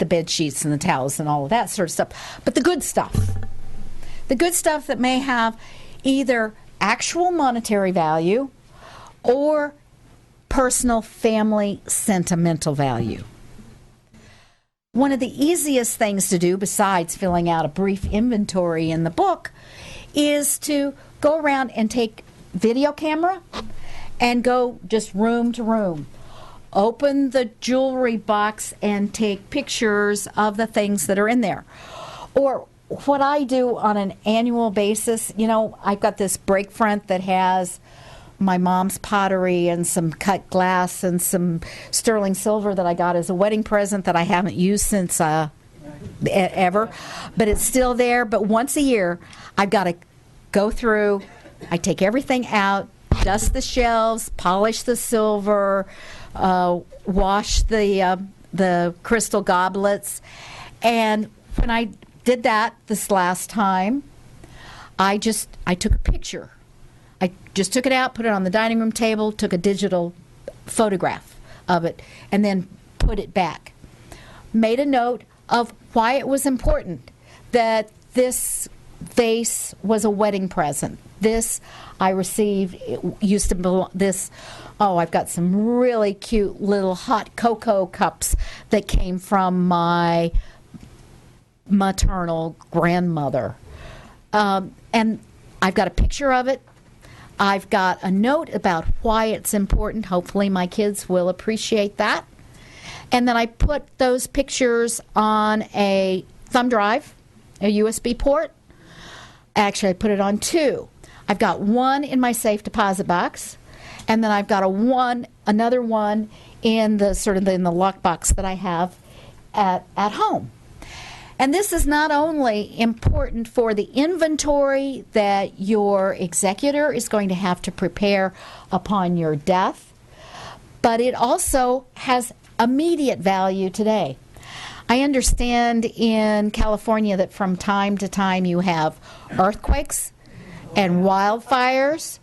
bed sheets and the towels and all of that sort of stuff, but the good stuff. The good stuff that may have either actual monetary value or personal, family, sentimental value. One of the easiest things to do, besides filling out a brief inventory in the book, is to go around and take video camera and go just room to room. Open the jewelry box and take pictures of the things that are in there. Or what I do on an annual basis, I've got this break front that has my mom's pottery and some cut glass and some sterling silver that I got as a wedding present that I haven't used since ever, but it's still there. But once a year, I've got to go through, I take everything out, dust the shelves, polish the silver, wash the crystal goblets. And when I did that this last time, I took a picture. I just took it out, put it on the dining room table, took a digital photograph of it, and then put it back. Made a note of why it was important that this vase was a wedding present. This I received, it used to belong, I've got some really cute little hot cocoa cups that came from my maternal grandmother. And I've got a picture of it. I've got a note about why it's important. Hopefully my kids will appreciate that. And then I put those pictures on a thumb drive, a USB port. Actually, I put it on two. I've got one in my safe deposit box, and then I've got another one in the lockbox that I have at home. And this is not only important for the inventory that your executor is going to have to prepare upon your death, but it also has immediate value today. I understand in California that from time to time you have earthquakes and wildfires.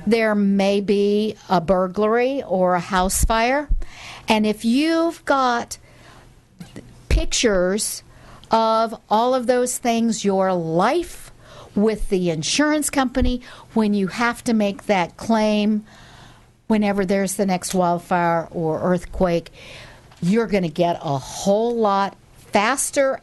There may be a burglary or a house fire. And if you've got pictures of all of those things, your life with the insurance company, when you have to make that claim, whenever there's the next wildfire or earthquake, you're going to get a whole lot faster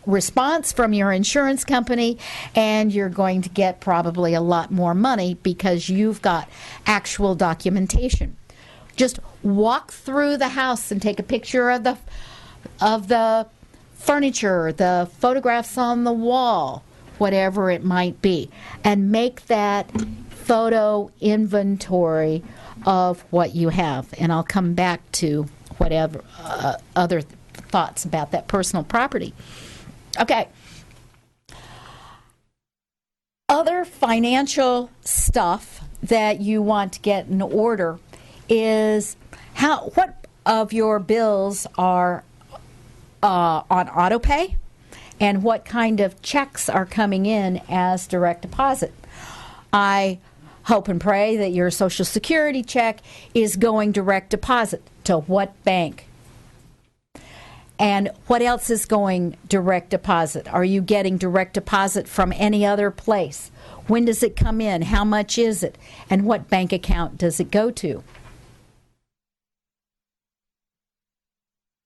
response from your insurance company, and you're going to get probably a lot more money because you've got actual documentation. Just walk through the house and take a picture of the furniture, the photographs on the wall, whatever it might be, and make that photo inventory of what you have. And I'll come back to whatever other thoughts about that personal property. Okay. Other financial stuff that you want to get in order is what of your bills are on auto pay, and what kind of checks are coming in as direct deposit. I hope and pray that your Social Security check is going direct deposit. To what bank? And what else is going direct deposit? Are you getting direct deposit from any other place? When does it come in? How much is it? And what bank account does it go to?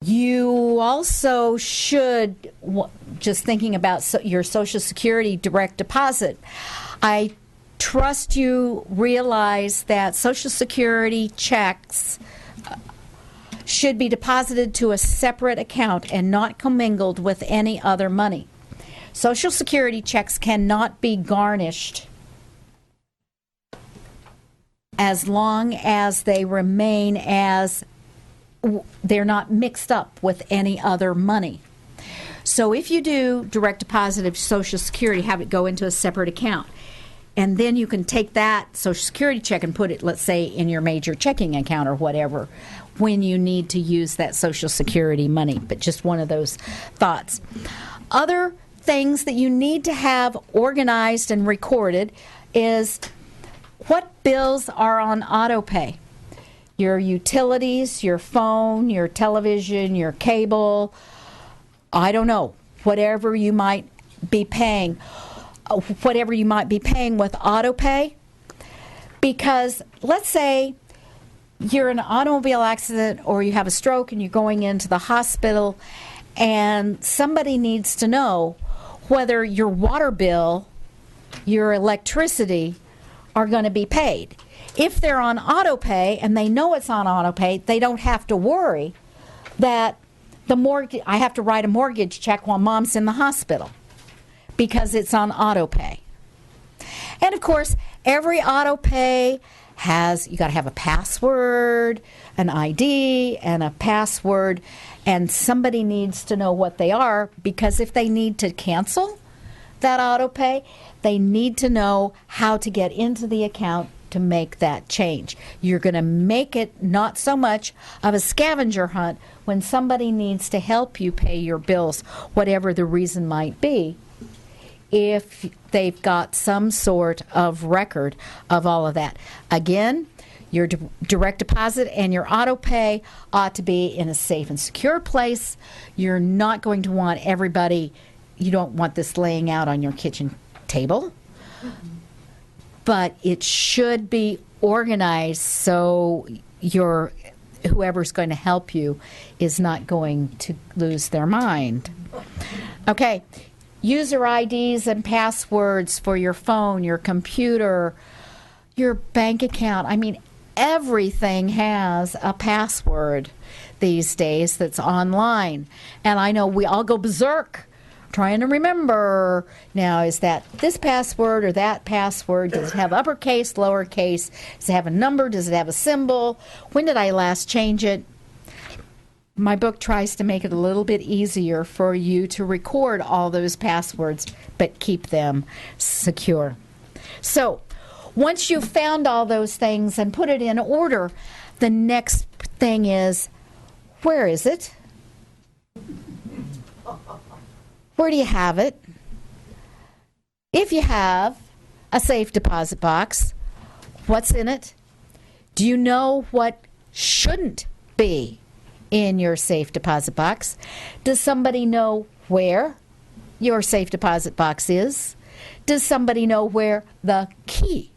You also should, just thinking about your Social Security direct deposit, I trust you realize that Social Security checks should be deposited to a separate account and not commingled with any other money. Social Security checks cannot be garnished as long as they remain as they're not mixed up with any other money. So if you do direct deposit of Social Security, have it go into a separate account. And then you can take that Social Security check and put it, let's say, in your major checking account or whatever when you need to use that Social Security money. But just one of those thoughts. Other things that you need to have organized and recorded is what bills are on auto pay. Your utilities, your phone, your television, your cable, I don't know, whatever you might be paying with auto pay. Because let's say you're in an automobile accident or you have a stroke and you're going into the hospital and somebody needs to know whether your water bill, your electricity are going to be paid. If they're on auto pay and they know it's on auto pay, they don't have to worry that I have to write a mortgage check while mom's in the hospital because it's on auto pay. And of course, every auto pay you got to have a password, an ID, and a password, and somebody needs to know what they are, because if they need to cancel that auto pay, they need to know how to get into the account to make that change. You're going to make it not so much of a scavenger hunt when somebody needs to help you pay your bills, whatever the reason might be, if they've got some sort of record of all of that. Again, your direct deposit and your auto pay ought to be in a safe and secure place. You're not going to want you don't want this laying out on your kitchen table. But it should be organized so whoever's going to help you is not going to lose their mind. Okay, user IDs and passwords for your phone, your computer, your bank account. I mean, everything has a password these days that's online. And I know we all go berserk trying to remember, now, is that this password or that password? Does it have uppercase, lowercase? Does it have a number? Does it have a symbol? When did I last change it? My book tries to make it a little bit easier for you to record all those passwords, but keep them secure. So, once you've found all those things and put it in order, the next thing is, where is it? Where do you have it? If you have a safe deposit box, what's in it? Do you know what shouldn't be in your safe deposit box? Does somebody know where your safe deposit box is? Does somebody know where the key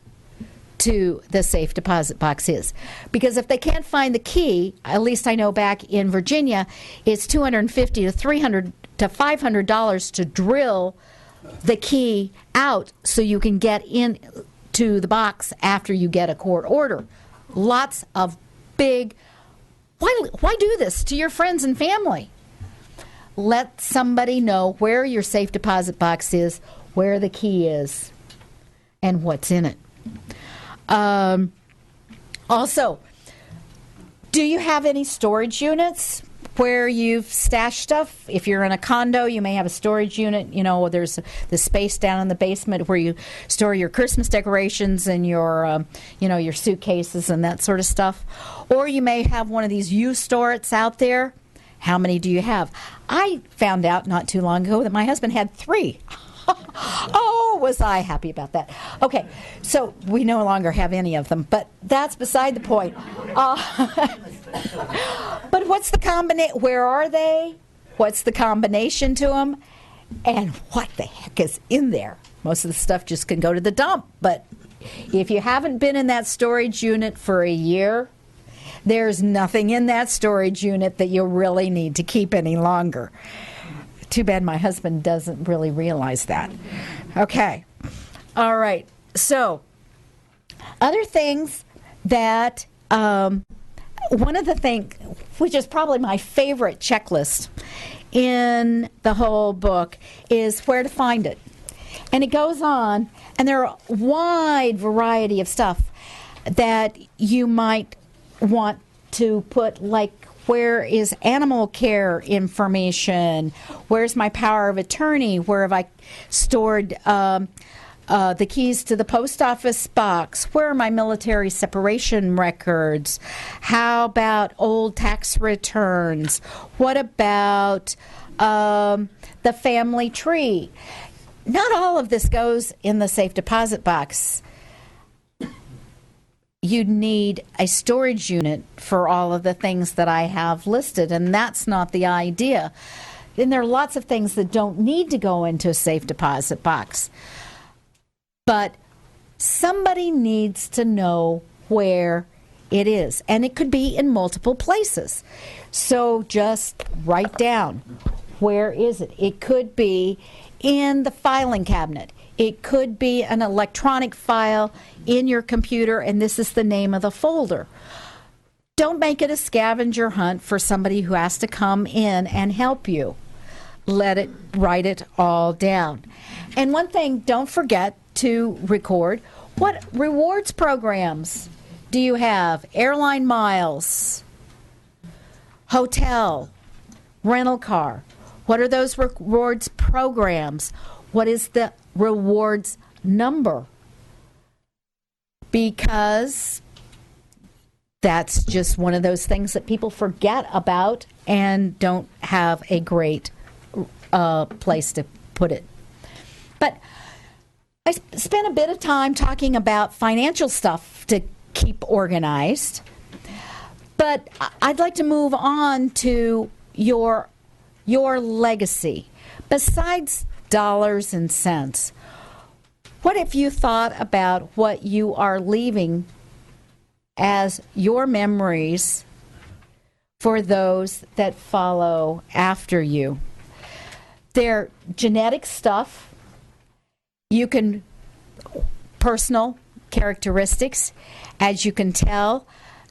to the safe deposit box is? Because if they can't find the key, at least I know back in Virginia, it's $250 to $500 to drill the key out so you can get into the box after you get a court order. Lots of big, why do this to your friends and family? Let somebody know where your safe deposit box is, where the key is, and what's in it. Also, do you have any storage units where you've stashed stuff? If you're in a condo, you may have a storage unit. You know, there's the space down in the basement where you store your Christmas decorations and your, your suitcases and that sort of stuff. Or you may have one of these U-storets out there. How many do you have? I found out not too long ago that my husband had 3. Oh, was I happy about that. Okay, so we no longer have any of them, but that's beside the point. But what's the combination? Where are they? What's the combination to them? And what the heck is in there? Most of the stuff just can go to the dump, but if you haven't been in that storage unit for a year, there's nothing in that storage unit that you really need to keep any longer. Too bad my husband doesn't really realize that. Okay. All right. So, other things that, one of the things, which is probably my favorite checklist in the whole book, is where to find it. And it goes on, and there are a wide variety of stuff that you might want to put, like, where is animal care information? Where's my power of attorney? Where have I stored the keys to the post office box? Where are my military separation records? How about old tax returns? What about the family tree? Not all of this goes in the safe deposit box. You'd need a storage unit for all of the things that I have listed, and that's not the idea. And there are lots of things that don't need to go into a safe deposit box. But somebody needs to know where it is, and it could be in multiple places. So just write down, where is it? It could be in the filing cabinet. It could be an electronic file in your computer, and this is the name of the folder. Don't make it a scavenger hunt for somebody who has to come in and help you. Write it all down. And one thing, don't forget to record, what rewards programs do you have? Airline miles, hotel, rental car. What are those rewards programs? What is the rewards number? Because that's just one of those things that people forget about and don't have a great place to put it. But I spent a bit of time talking about financial stuff to keep organized. But I'd like to move on to your legacy. Besides dollars and cents, what if you thought about what you are leaving as your memories for those that follow after you? They're genetic stuff. You can, personal characteristics. As you can tell,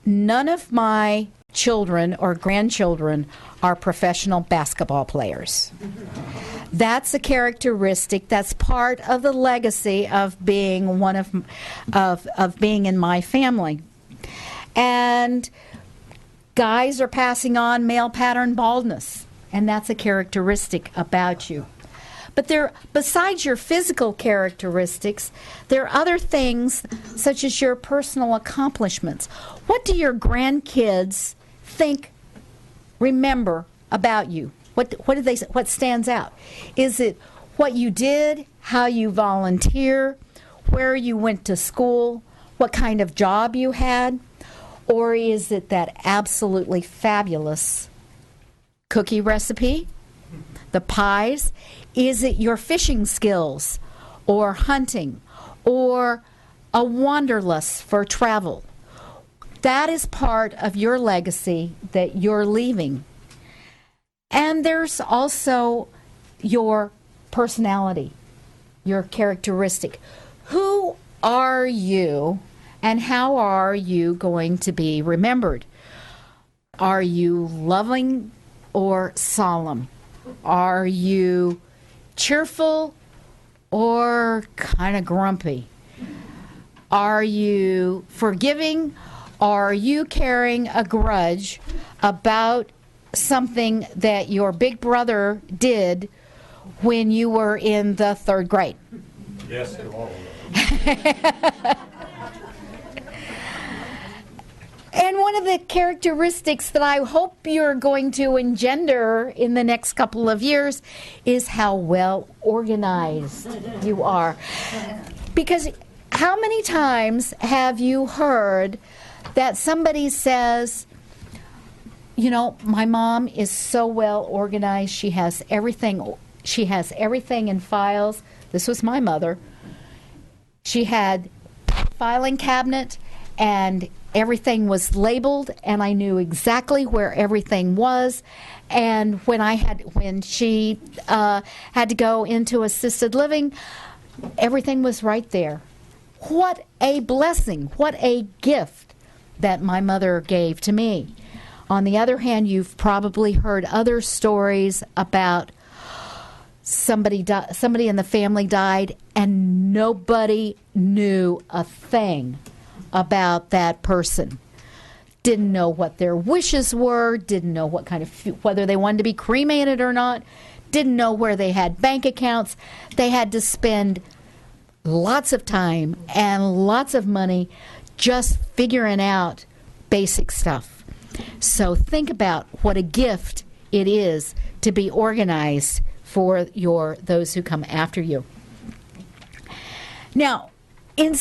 none of my children or grandchildren are professional basketball players. That's a characteristic that's part of the legacy of being one of being in my family. And guys are passing on male pattern baldness, and that's a characteristic about you. But besides your physical characteristics, there are other things such as your personal accomplishments. What do your grandkids remember about you? What stands out? Is it what you did, how you volunteer, where you went to school, what kind of job you had? Or is it that absolutely fabulous cookie recipe, the pies? Is it your fishing skills or hunting or a wanderlust for travel? That is part of your legacy that you're leaving. And there's also your personality, your characteristic. Who are you and how are you going to be remembered? Are you loving or solemn? Are you cheerful or kind of grumpy? Are you forgiving? Are you carrying a grudge about something that your big brother did when you were in the 3rd grade? Yes, to all of them. And one of the characteristics that I hope you're going to engender in the next couple of years is how well organized you are. Because how many times have you heard that somebody says, you know, my mom is so well organized, she has everything in files. This was my mother. She had filing cabinet and everything was labeled, and I knew exactly where everything was. And when she had to go into assisted living, everything was right there. What a blessing, what a gift that my mother gave to me. On the other hand, you've probably heard other stories about somebody in the family died and nobody knew a thing about that person. Didn't know what their wishes were, didn't know what kind of, whether they wanted to be cremated or not, didn't know where they had bank accounts. They had to spend lots of time and lots of money just figuring out basic stuff. So think about what a gift it is to be organized for those who come after you. Now, in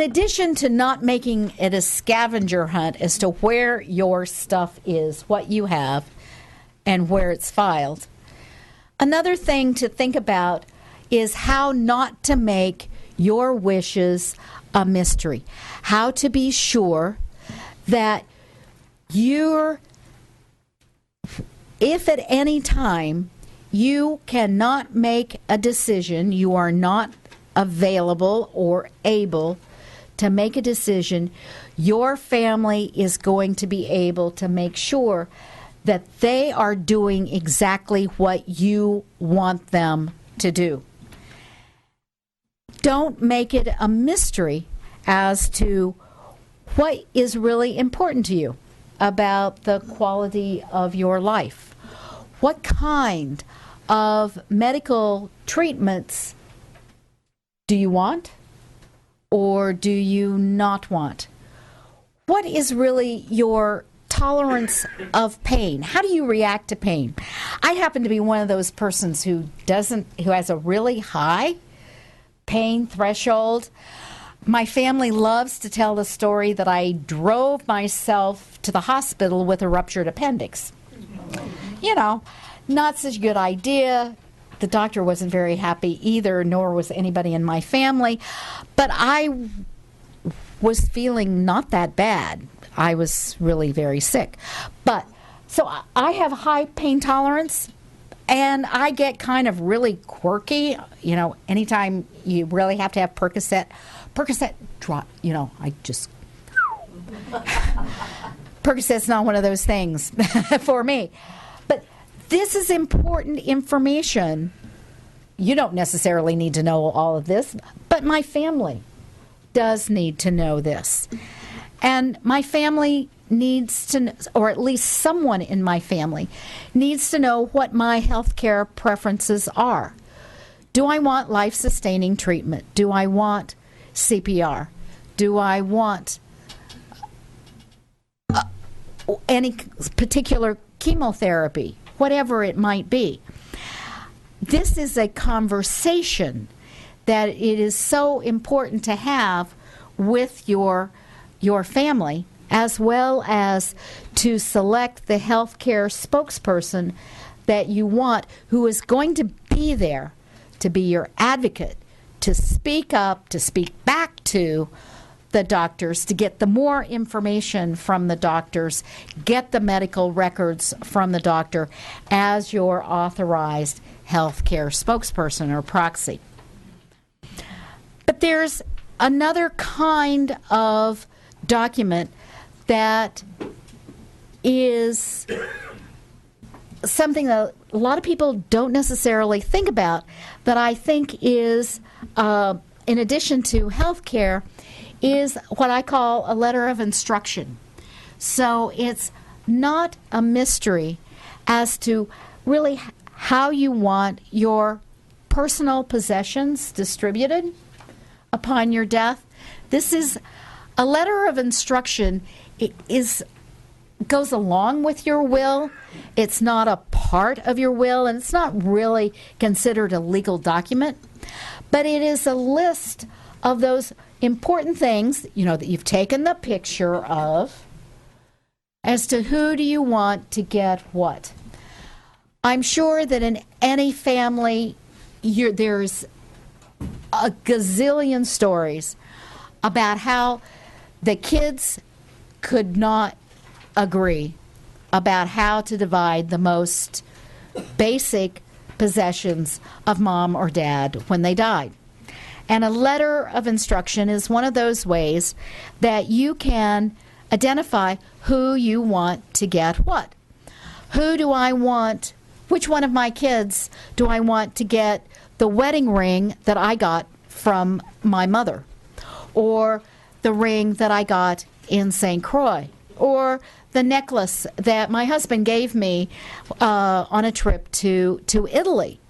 addition to not making it a scavenger hunt as to where your stuff is, what you have, and where it's filed, another thing to think about is how not to make your wishes a mystery. How to be sure that if at any time you cannot make a decision, you are not available or able to make a decision, your family is going to be able to make sure that they are doing exactly what you want them to do. Don't make it a mystery as to what is really important to you about the quality of your life. What kind of medical treatments do you want or do you not want? What is really your tolerance of pain? How do you react to pain? I happen to be one of those persons who has a really high pain threshold. My family loves to tell the story that I drove myself to the hospital with a ruptured appendix. You know, not such a good idea. The doctor wasn't very happy either, nor was anybody in my family. But I was feeling not that bad. I was really very sick. But so I have high pain tolerance, and I get kind of really quirky. You know, anytime you really have to have Percocet, you know, I just... Percocet's not one of those things for me. But this is important information. You don't necessarily need to know all of this, but my family does need to know this. And my family needs to, or at least someone in my family, needs to know what my health care preferences are. Do I want life-sustaining treatment? Do I want CPR? Do I want any particular chemotherapy? Whatever it might be. This is a conversation that it is so important to have with your family, as well as to select the healthcare spokesperson that you want, who is going to be there to be your advocate, to speak up, to speak back to the doctors, to get the more information from the doctors, get the medical records from the doctor as your authorized healthcare spokesperson or proxy. But there's another kind of document that is something that a lot of people don't necessarily think about, that I think is, in addition to healthcare, is what I call a letter of instruction. So it's not a mystery as to really how you want your personal possessions distributed upon your death. This is a letter of instruction, goes along with your will. It's not a part of your will, and it's not really considered a legal document, but it is a list of those important things, that you've taken the picture of as to who do you want to get what. I'm sure that in any family, there's a gazillion stories about how the kids could not agree about how to divide the most basic possessions of mom or dad when they died. And a letter of instruction is one of those ways that you can identify who you want to get what. Which one of my kids do I want to get the wedding ring that I got from my mother? Or the ring that I got in St. Croix? Or the necklace that my husband gave me on a trip to Italy?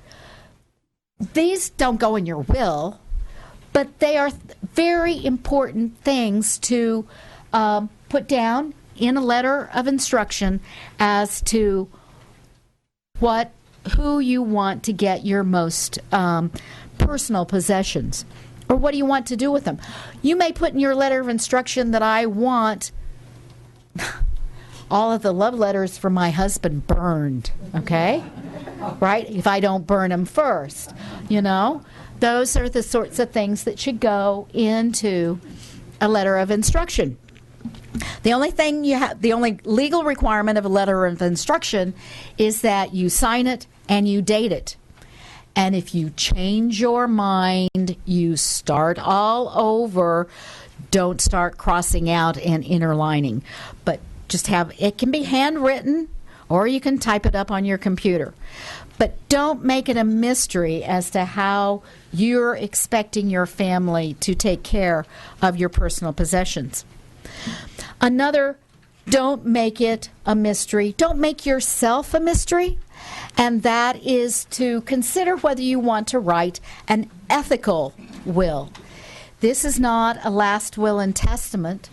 These don't go in your will, but they are very important things to put down in a letter of instruction as to who you want to get your most personal possessions, or what do you want to do with them. You may put in your letter of instruction that I want all of the love letters from my husband burned, okay? Right? If I don't burn them first, those are the sorts of things that should go into a letter of instruction. The only legal requirement of a letter of instruction is that you sign it and you date it. And if you change your mind, you start all over. Don't start crossing out and interlining. But it can be handwritten, or you can type it up on your computer. But don't make it a mystery as to how you're expecting your family to take care of your personal possessions. Don't make it a mystery. Don't make yourself a mystery. And that is to consider whether you want to write an ethical will. This is not a last will and testament.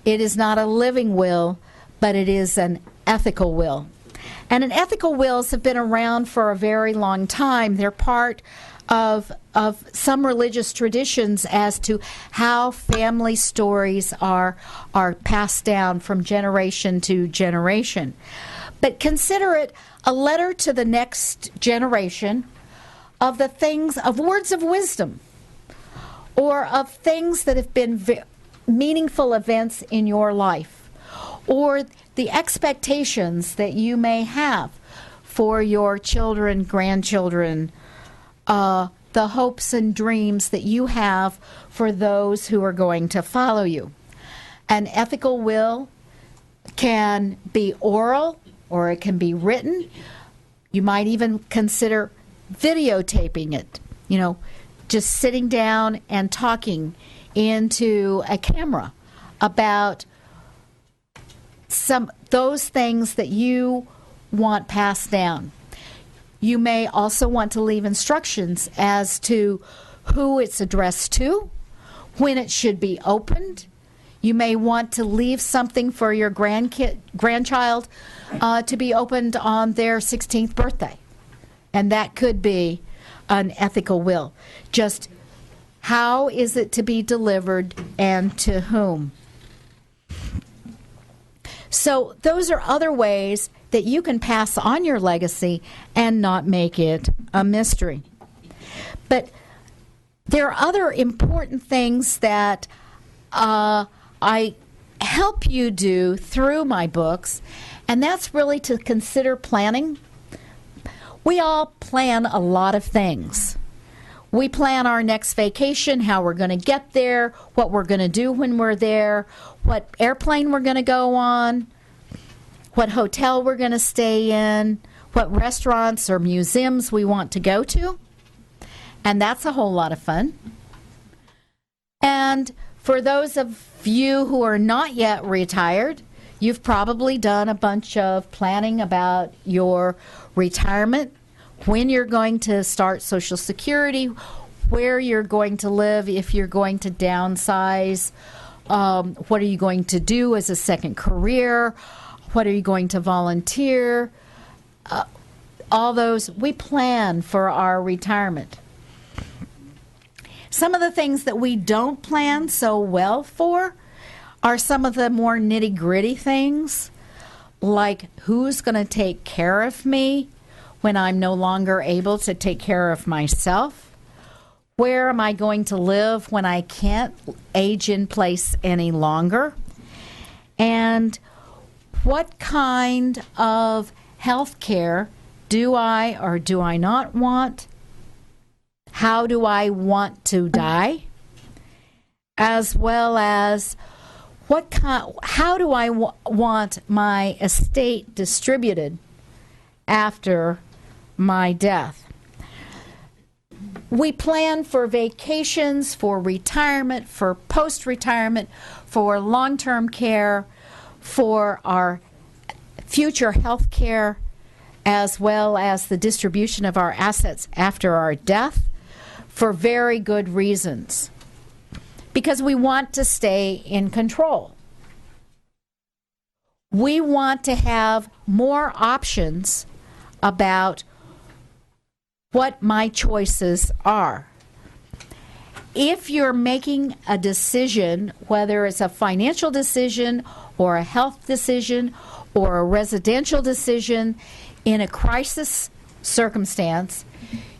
It is not a living will, but it is an ethical will. And ethical wills have been around for a very long time. They're part of some religious traditions as to how family stories are passed down from generation to generation. But consider it a letter to the next generation of words of wisdom, or of things that have been meaningful events in your life, or the expectations that you may have for your children, grandchildren, the hopes and dreams that you have for those who are going to follow you. An ethical will can be oral, or it can be written. You might even consider videotaping it, just sitting down and talking into a camera about those things that you want passed down. You may also want to leave instructions as to who it's addressed to, when it should be opened. You may want to leave something for your grandchild to be opened on their 16th birthday. And that could be an ethical will. Just how is it to be delivered and to whom? So those are other ways that you can pass on your legacy and not make it a mystery. But there are other important things that I help you do through my books, and that's really to consider planning. We all plan a lot of things. We plan our next vacation, how we're going to get there, what we're going to do when we're there, what airplane we're going to go on, what hotel we're going to stay in, what restaurants or museums we want to go to. And that's a whole lot of fun. And for those of you who are not yet retired, you've probably done a bunch of planning about your retirement, when you're going to start Social Security, where you're going to live if you're going to downsize, What are you going to do as a second career? What are you going to volunteer? All those, we plan for our retirement. Some of the things that we don't plan so well for are some of the more nitty-gritty things, like who's going to take care of me when I'm no longer able to take care of myself? Where am I going to live when I can't age in place any longer? And what kind of health care do I or do I not want? How do I want to die? As well as how do I want my estate distributed after my death? We plan for vacations, for retirement, for post-retirement, for long-term care, for our future health care, as well as the distribution of our assets after our death, for very good reasons. Because we want to stay in control. We want to have more options about what my choices are. If you're making a decision, whether it's a financial decision or a health decision or a residential decision in a crisis circumstance,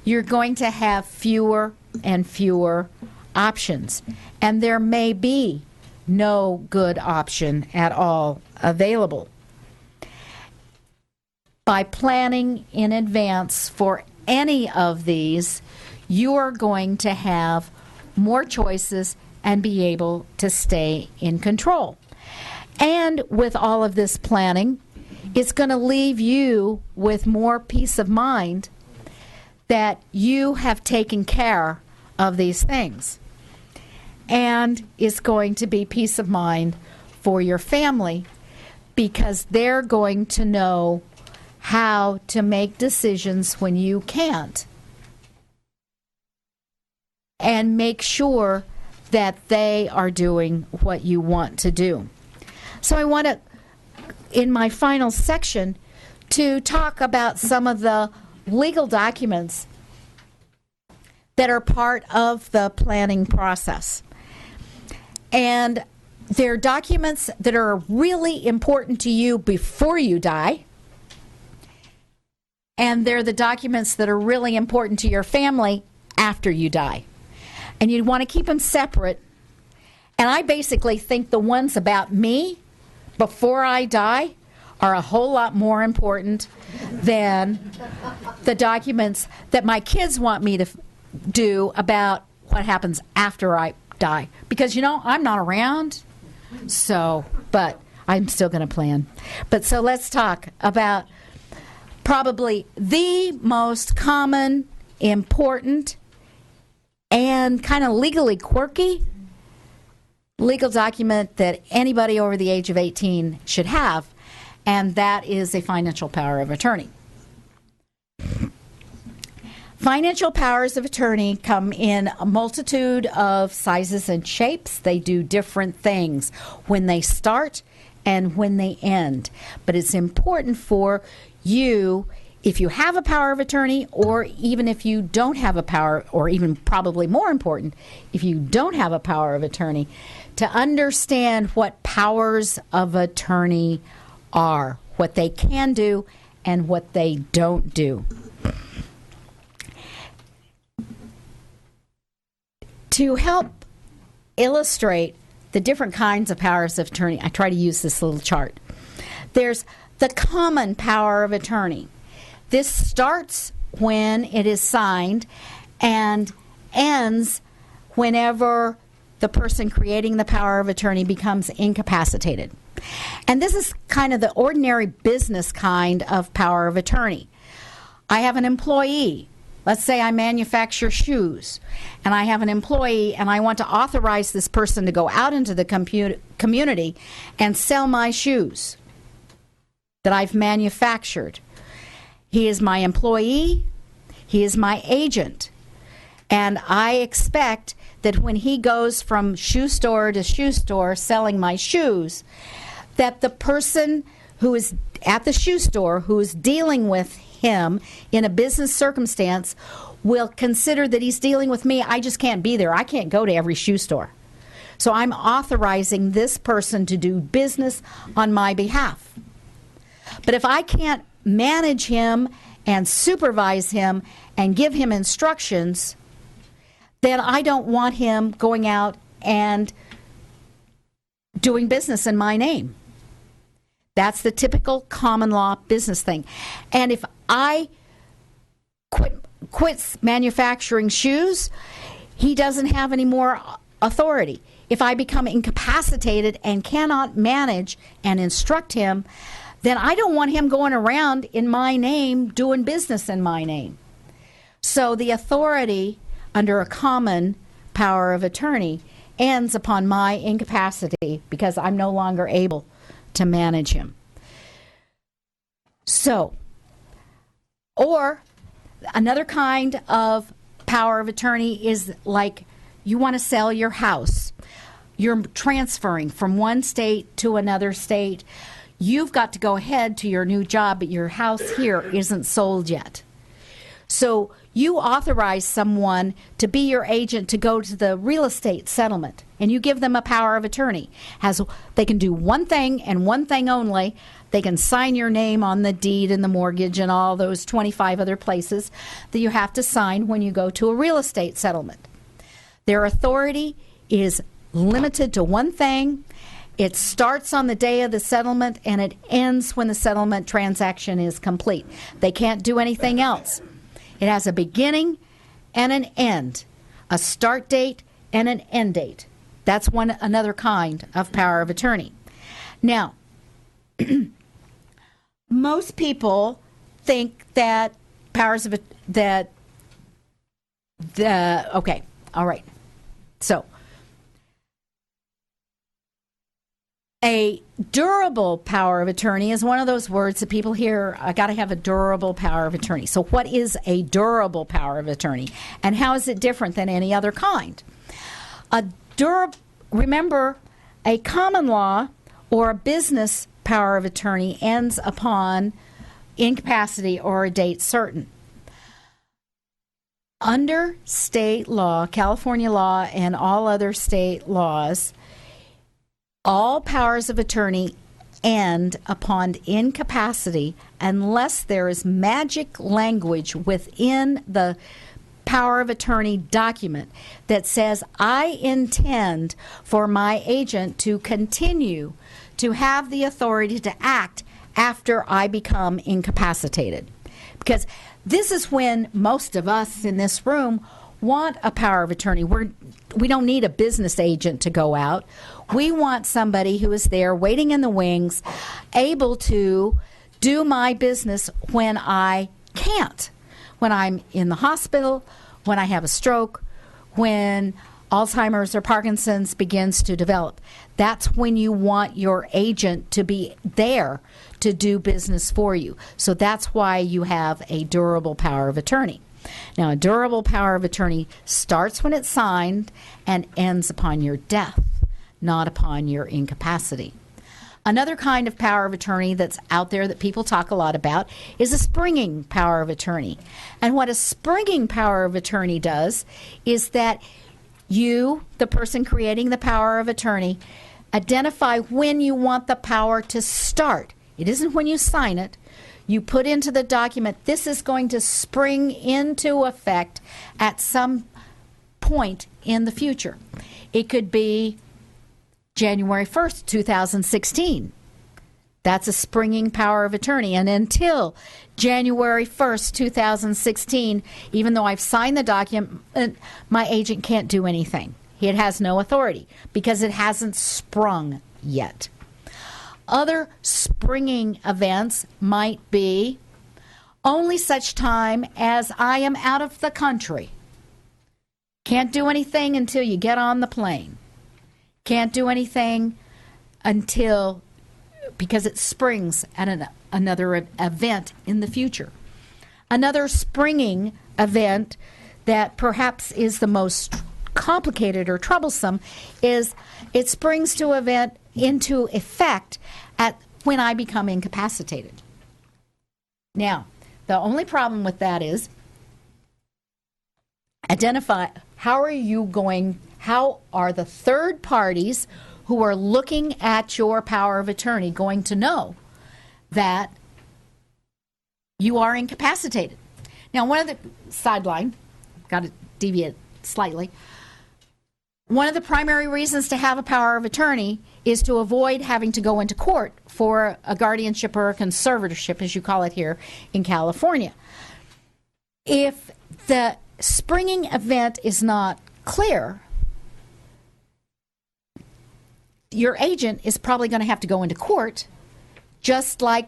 you're going to have fewer and fewer options. And there may be no good option at all available. By planning in advance for any of these, you are going to have more choices and be able to stay in control. And with all of this planning, it's going to leave you with more peace of mind that you have taken care of these things. And it's going to be peace of mind for your family because they're going to know how to make decisions when you can't. And make sure that they are doing what you want to do. So I want to, in my final section, to talk about some of the legal documents that are part of the planning process. And they're documents that are really important to you before you die. And they're the documents that are really important to your family after you die. And you want to keep them separate. And I basically think the ones about me before I die are a whole lot more important than the documents that my kids want me to do about what happens after I die. Because, you know, I'm not around, so, but I'm still going to plan. But so let's talk about probably the most common, important, and kind of legally quirky legal document that anybody over the age of 18 should have, and that is a financial power of attorney. Financial powers of attorney come in a multitude of sizes and shapes. They do different things when they start and when they end. But it's important for you, if you have a power of attorney, or even if you don't have a power, or even probably more important, if you don't have a power of attorney, to understand what powers of attorney are, what they can do and what they don't do. To help illustrate the different kinds of powers of attorney, I try to use this little chart. There's the common power of attorney. This starts when it is signed and ends whenever the person creating the power of attorney becomes incapacitated. And this is kind of the ordinary business kind of power of attorney. I have an employee. Let's say I manufacture shoes, and I have an employee, and I want to authorize this person to go out into the community and sell my shoes that I've manufactured. He is my employee. He is my agent. And I expect that when he goes from shoe store to shoe store selling my shoes, that the person who is at the shoe store who is dealing with him in a business circumstance will consider that he's dealing with me. I just can't be there. I can't go to every shoe store. So I'm authorizing this person to do business on my behalf. But if I can't manage him and supervise him and give him instructions, then I don't want him going out and doing business in my name. That's the typical common law business thing. And if I quit manufacturing shoes, he doesn't have any more authority. If I become incapacitated and cannot manage and instruct him, then I don't want him going around in my name doing business in my name. So the authority under a common power of attorney ends upon my incapacity because I'm no longer able to manage him. So, or another kind of power of attorney is like you want to sell your house. You're transferring from one state to another state. You've got to go ahead to your new job, but your house here isn't sold yet. So you authorize someone to be your agent to go to the real estate settlement, and you give them a power of attorney. They can do one thing and one thing only. They can sign your name on the deed and the mortgage and all those 25 other places that you have to sign when you go to a real estate settlement. Their authority is limited to one thing. It starts on the day of the settlement and it ends when the settlement transaction is complete. They can't do anything else. It has a beginning and an end, a start date and an end date. That's another kind of power of attorney. Now, most people think that okay, all right. So, a durable power of attorney is one of those words that people hear, I got to have a durable power of attorney. So what is a durable power of attorney? And how is it different than any other kind? Remember, a common law or a business power of attorney ends upon incapacity or a date certain. Under state law, California law, and all other state laws, all powers of attorney end upon incapacity unless there is magic language within the power of attorney document that says, I intend for my agent to continue to have the authority to act after I become incapacitated. Because this is when most of us in this room want a power of attorney. We don't need a business agent to go out. We want somebody who is there waiting in the wings, able to do my business when I can't, when I'm in the hospital, when I have a stroke, when Alzheimer's or Parkinson's begins to develop. That's when you want your agent to be there to do business for you. So that's why you have a durable power of attorney. Now, a durable power of attorney starts when it's signed and ends upon your death, not upon your incapacity. Another kind of power of attorney that's out there that people talk a lot about is a springing power of attorney. And what a springing power of attorney does is that you, the person creating the power of attorney, identify when you want the power to start. It isn't when you sign it. You put into the document, this is going to spring into effect at some point in the future. It could be January 1st, 2016. That's a springing power of attorney. And until January 1st, 2016, even though I've signed the document, my agent can't do anything. It has no authority because it hasn't sprung yet. Other springing events might be only such time as I am out of the country. Can't do anything until you get on the plane. Can't do anything until, because it springs at another event in the future. Another springing event that perhaps is the most complicated or troublesome is it springs into effect at when I become incapacitated. Now, the only problem with that is identify how are the third parties who are looking at your power of attorney going to know that you are incapacitated. Now, one of the sideline, got to deviate slightly. One of the primary reasons to have a power of attorney is to avoid having to go into court for a guardianship or a conservatorship, as you call it here in California. If the springing event is not clear, your agent is probably going to have to go into court just like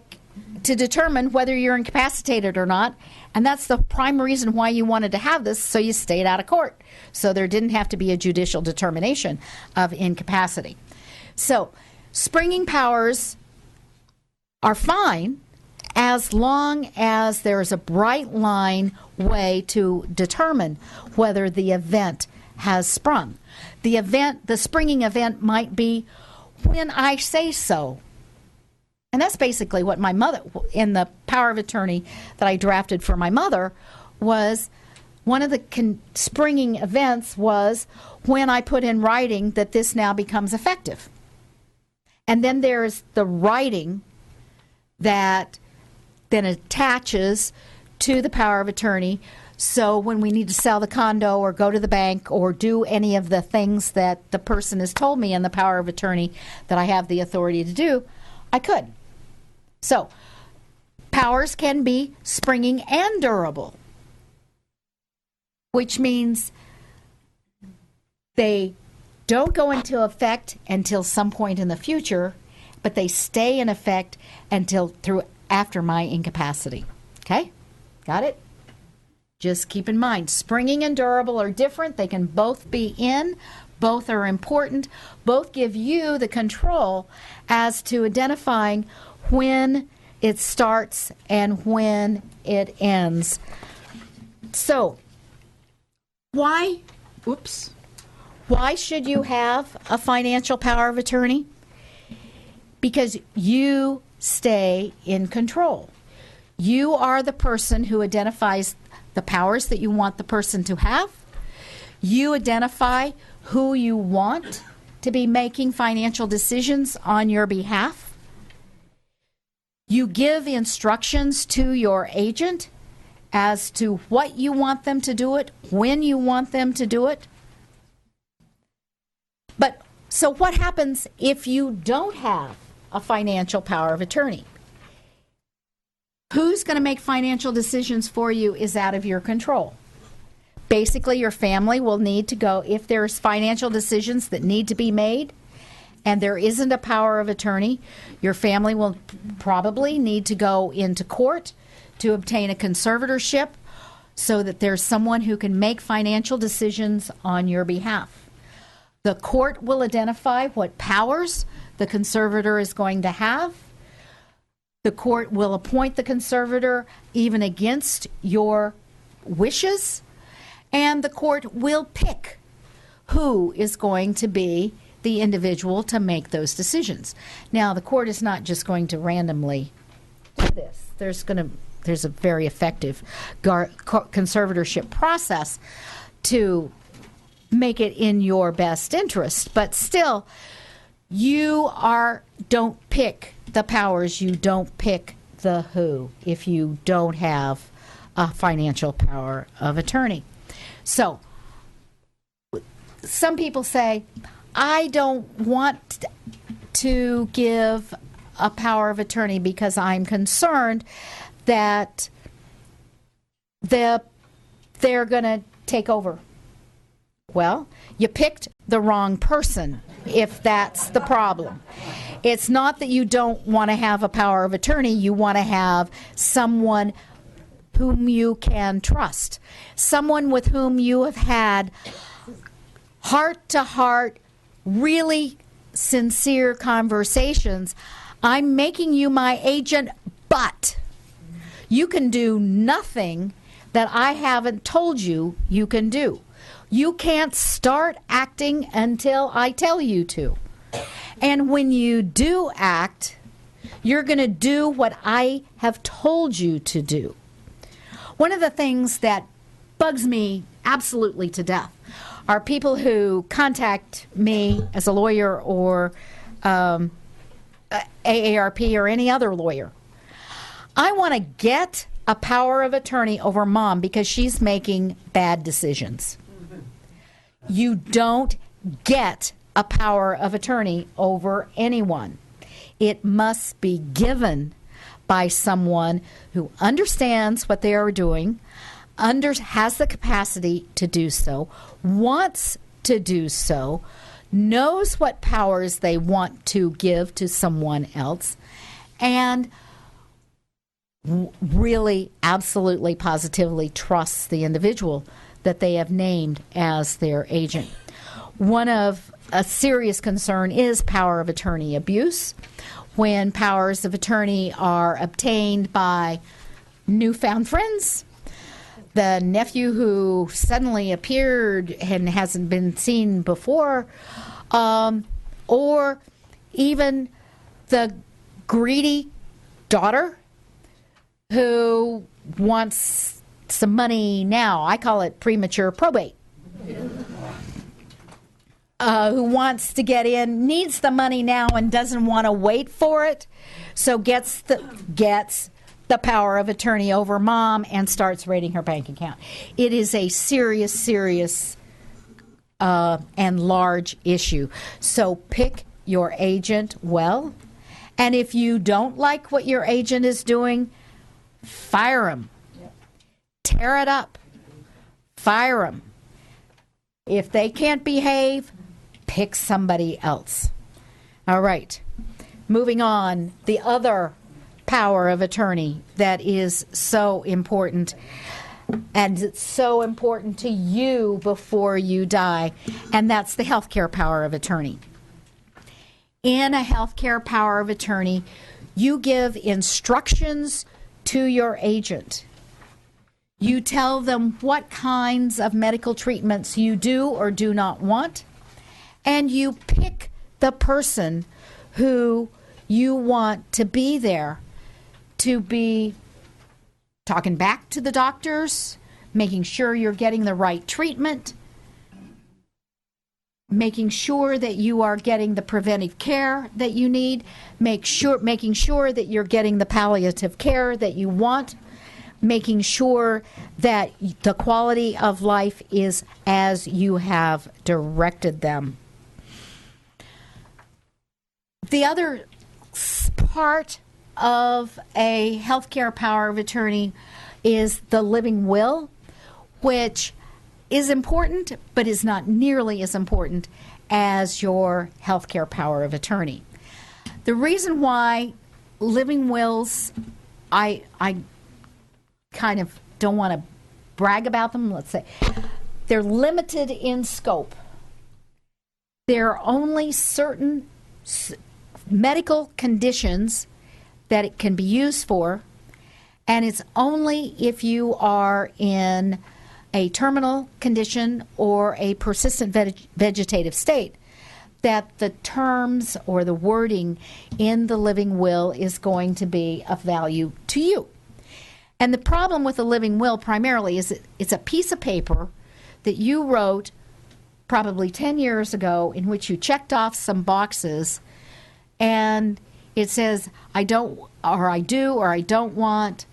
to determine whether you're incapacitated or not. And that's the prime reason why you wanted to have this, so you stayed out of court. So there didn't have to be a judicial determination of incapacity. So springing powers are fine as long as there is a bright line way to determine whether the event has sprung. The springing event might be when I say so. And that's basically what my mother, in the power of attorney that I drafted for my mother, was one of the springing events was when I put in writing that this now becomes effective. And then there's the writing that then attaches to the power of attorney. So when we need to sell the condo or go to the bank or do any of the things that the person has told me in the power of attorney that I have the authority to do, I could. So powers can be springing and durable, which means they don't go into effect until some point in the future, but they stay in effect until after my incapacity. Okay? Got it? Just keep in mind, springing and durable are different. They can both be in. Both are important. Both give you the control as to identifying when it starts and when it ends. So, why should you have a financial power of attorney? Because you stay in control. You are the person who identifies the powers that you want the person to have. You identify who you want to be making financial decisions on your behalf. You give instructions to your agent as to what you want them to do it, when you want them to do it. But so what happens if you don't have a financial power of attorney? Who's going to make financial decisions for you is out of your control. Basically, your family will need to go, if there's financial decisions that need to be made and there isn't a power of attorney, your family will probably need to go into court to obtain a conservatorship so that there's someone who can make financial decisions on your behalf. The court will identify what powers the conservator is going to have. The court will appoint the conservator even against your wishes, and the court will pick who is going to be the individual to make those decisions. Now, the court is not just going to randomly do this. There's a very effective conservatorship process to make it in your best interest, but still, you don't pick the powers, you don't pick the who if you don't have a financial power of attorney. So, some people say, I don't want to give a power of attorney because I'm concerned that they're going to take over. Well, you picked the wrong person if that's the problem. It's not that you don't want to have a power of attorney. You want to have someone whom you can trust, someone with whom you have had heart-to-heart, really sincere conversations. I'm making you my agent, but you can do nothing that I haven't told you you can do. You can't start acting until I tell you to. And when you do act, you're going to do what I have told you to do. One of the things that bugs me absolutely to death are people who contact me as a lawyer or AARP or any other lawyer. I want to get a power of attorney over mom because she's making bad decisions. You don't get a power of attorney over anyone. It must be given by someone who understands what they are doing, has the capacity to do so, wants to do so, knows what powers they want to give to someone else, and really, absolutely, positively trusts the individual that they have named as their agent. One of a serious concern is power of attorney abuse. When powers of attorney are obtained by newfound friends, the nephew who suddenly appeared and hasn't been seen before, or even the greedy daughter who wants some money now. I call it premature probate. Who wants to get in, needs the money now and doesn't want to wait for it, so gets the power of attorney over mom and starts raiding her bank account. It is a serious and large issue. So pick your agent well, and if you don't like what your agent is doing, fire him. Tear it up. Fire him. If they can't behave, pick somebody else. All right. Moving on, the other power of attorney that is so important, and it's so important to you before you die, and that's the healthcare power of attorney. In a healthcare power of attorney, you give instructions to your agent. You tell them what kinds of medical treatments you do or do not want, and you pick the person who you want to be there, to be talking back to the doctors, making sure you're getting the right treatment, making sure that you are getting the preventive care that you need, making sure that you're getting the palliative care that you want, making sure that the quality of life is as you have directed them. The other part of a healthcare power of attorney is the living will, which is important, but is not nearly as important as your healthcare power of attorney. The reason why living wills, I kind of don't want to brag about them, let's say, they're limited in scope. There are only certain medical conditions that it can be used for, and it's only if you are in a terminal condition or a persistent vegetative state that the terms or the wording in the living will is going to be of value to you. And the problem with the living will primarily is it's a piece of paper that you wrote probably 10 years ago in which you checked off some boxes, and it says, I don't, or I do, or I don't want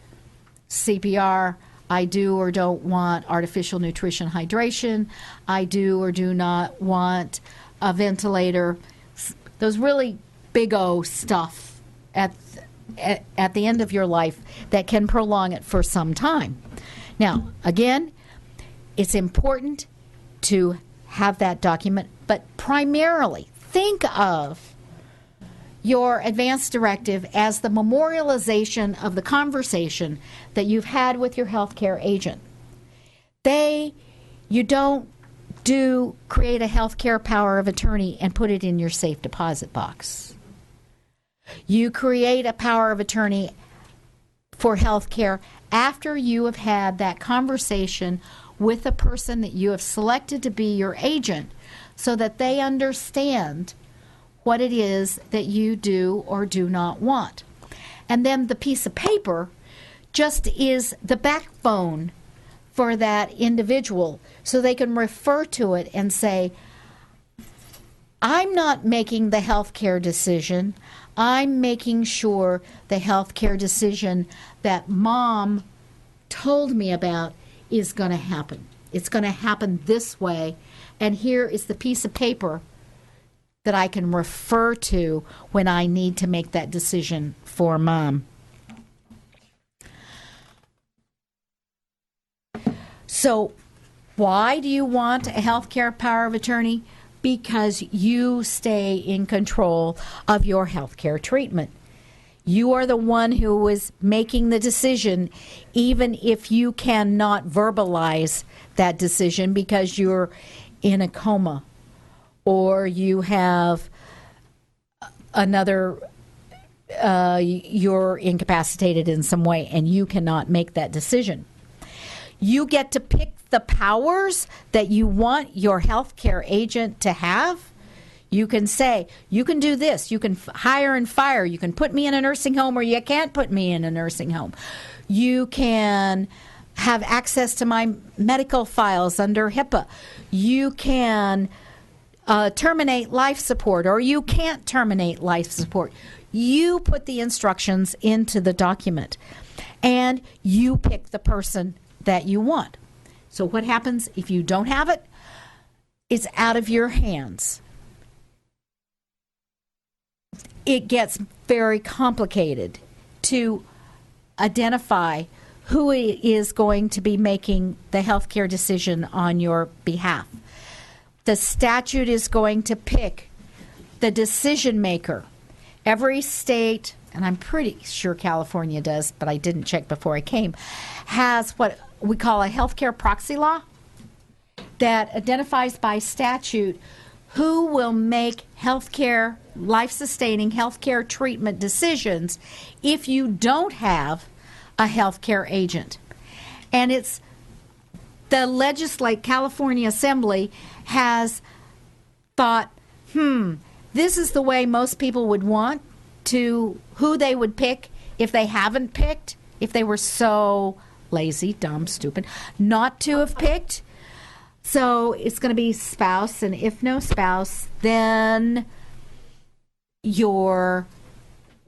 CPR, I do or don't want artificial nutrition hydration, I do or do not want a ventilator, those really big O stuff at the end of your life that can prolong it for some time. Now, again, it's important to have that document, but primarily think of your advance directive as the memorialization of the conversation that you've had with your healthcare agent. You don't create a healthcare power of attorney and put it in your safe deposit box. You create a power of attorney for health care after you have had that conversation with the person that you have selected to be your agent, so that they understand what it is that you do or do not want. And then the piece of paper just is the backbone for that individual, so they can refer to it and say, I'm not making the health care decision. I'm making sure the health care decision that Mom told me about is going to happen. It's going to happen this way, and here is the piece of paper that I can refer to when I need to make that decision for Mom. So why do you want a healthcare power of attorney? Because you stay in control of your healthcare treatment. You are the one who is making the decision, even if you cannot verbalize that decision because you're in a coma or you have you're incapacitated in some way and you cannot make that decision. You get to pick the powers that you want your healthcare agent to have. You can say, you can do this. You can hire and fire. You can put me in a nursing home, or you can't put me in a nursing home. You can have access to my medical files under HIPAA. You can terminate life support, or you can't terminate life support. You put the instructions into the document, and you pick the person that you want. So what happens if you don't have it? It's out of your hands. It gets very complicated to identify who is going to be making the healthcare decision on your behalf. The statute is going to pick the decision maker. Every state, and I'm pretty sure California does, but I didn't check before I came, has what we call a healthcare proxy law that identifies by statute who will make healthcare, life-sustaining healthcare treatment decisions if you don't have a healthcare agent. And it's the California Assembly has thought, this is the way most people would want to, who they would pick if they haven't picked, if they were so lazy, dumb, stupid, not to have picked. So it's going to be spouse, and if no spouse, then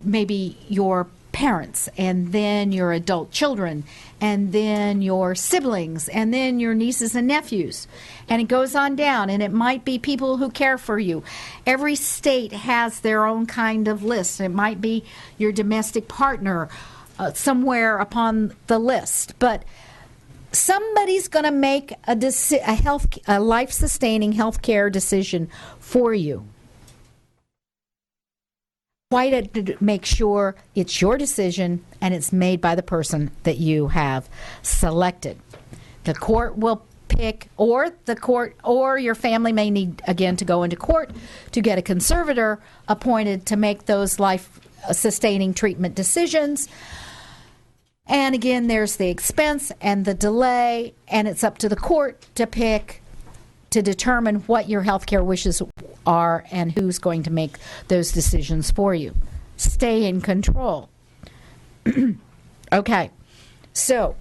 maybe your parents, and then your adult children, and then your siblings, and then your nieces and nephews. And it goes on down, and it might be people who care for you. Every state has their own kind of list. It might be your domestic partner somewhere upon the list. But somebody's going to make a life-sustaining healthcare decision for you. Why to make sure it's your decision and it's made by the person that you have selected. The court will pick, or your family may need again to go into court to get a conservator appointed to make those life-sustaining treatment decisions. And again, there's the expense and the delay, and it's up to the court to determine what your health care wishes are and who's going to make those decisions for you. Stay in control. Okay, so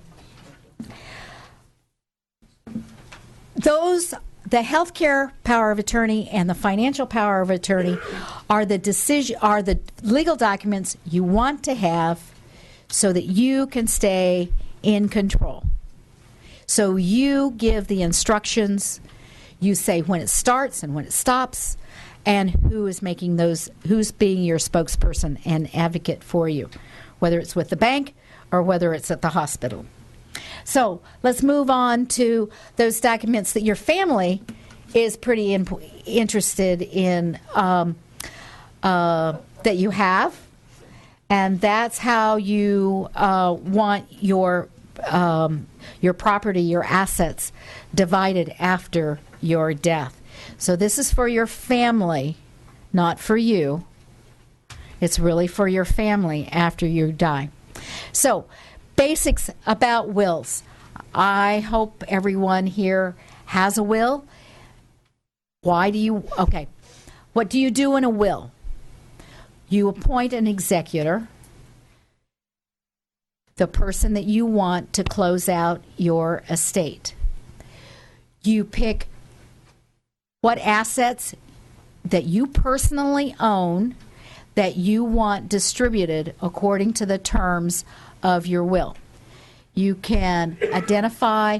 the healthcare power of attorney and the financial power of attorney are the legal documents you want to have so that you can stay in control. So you give the instructions, you say when it starts and when it stops, and who's being your spokesperson and advocate for you, whether it's with the bank or whether it's at the hospital. So let's move on to those documents that your family is pretty interested in that you have. And that's how you want your property, your assets, divided after your death. So this is for your family, not for you. It's really for your family after you die. So, basics about wills. I hope everyone here has a will. What do you do in a will? You appoint an executor, the person that you want to close out your estate. You pick what assets that you personally own that you want distributed according to the terms of your will. You can identify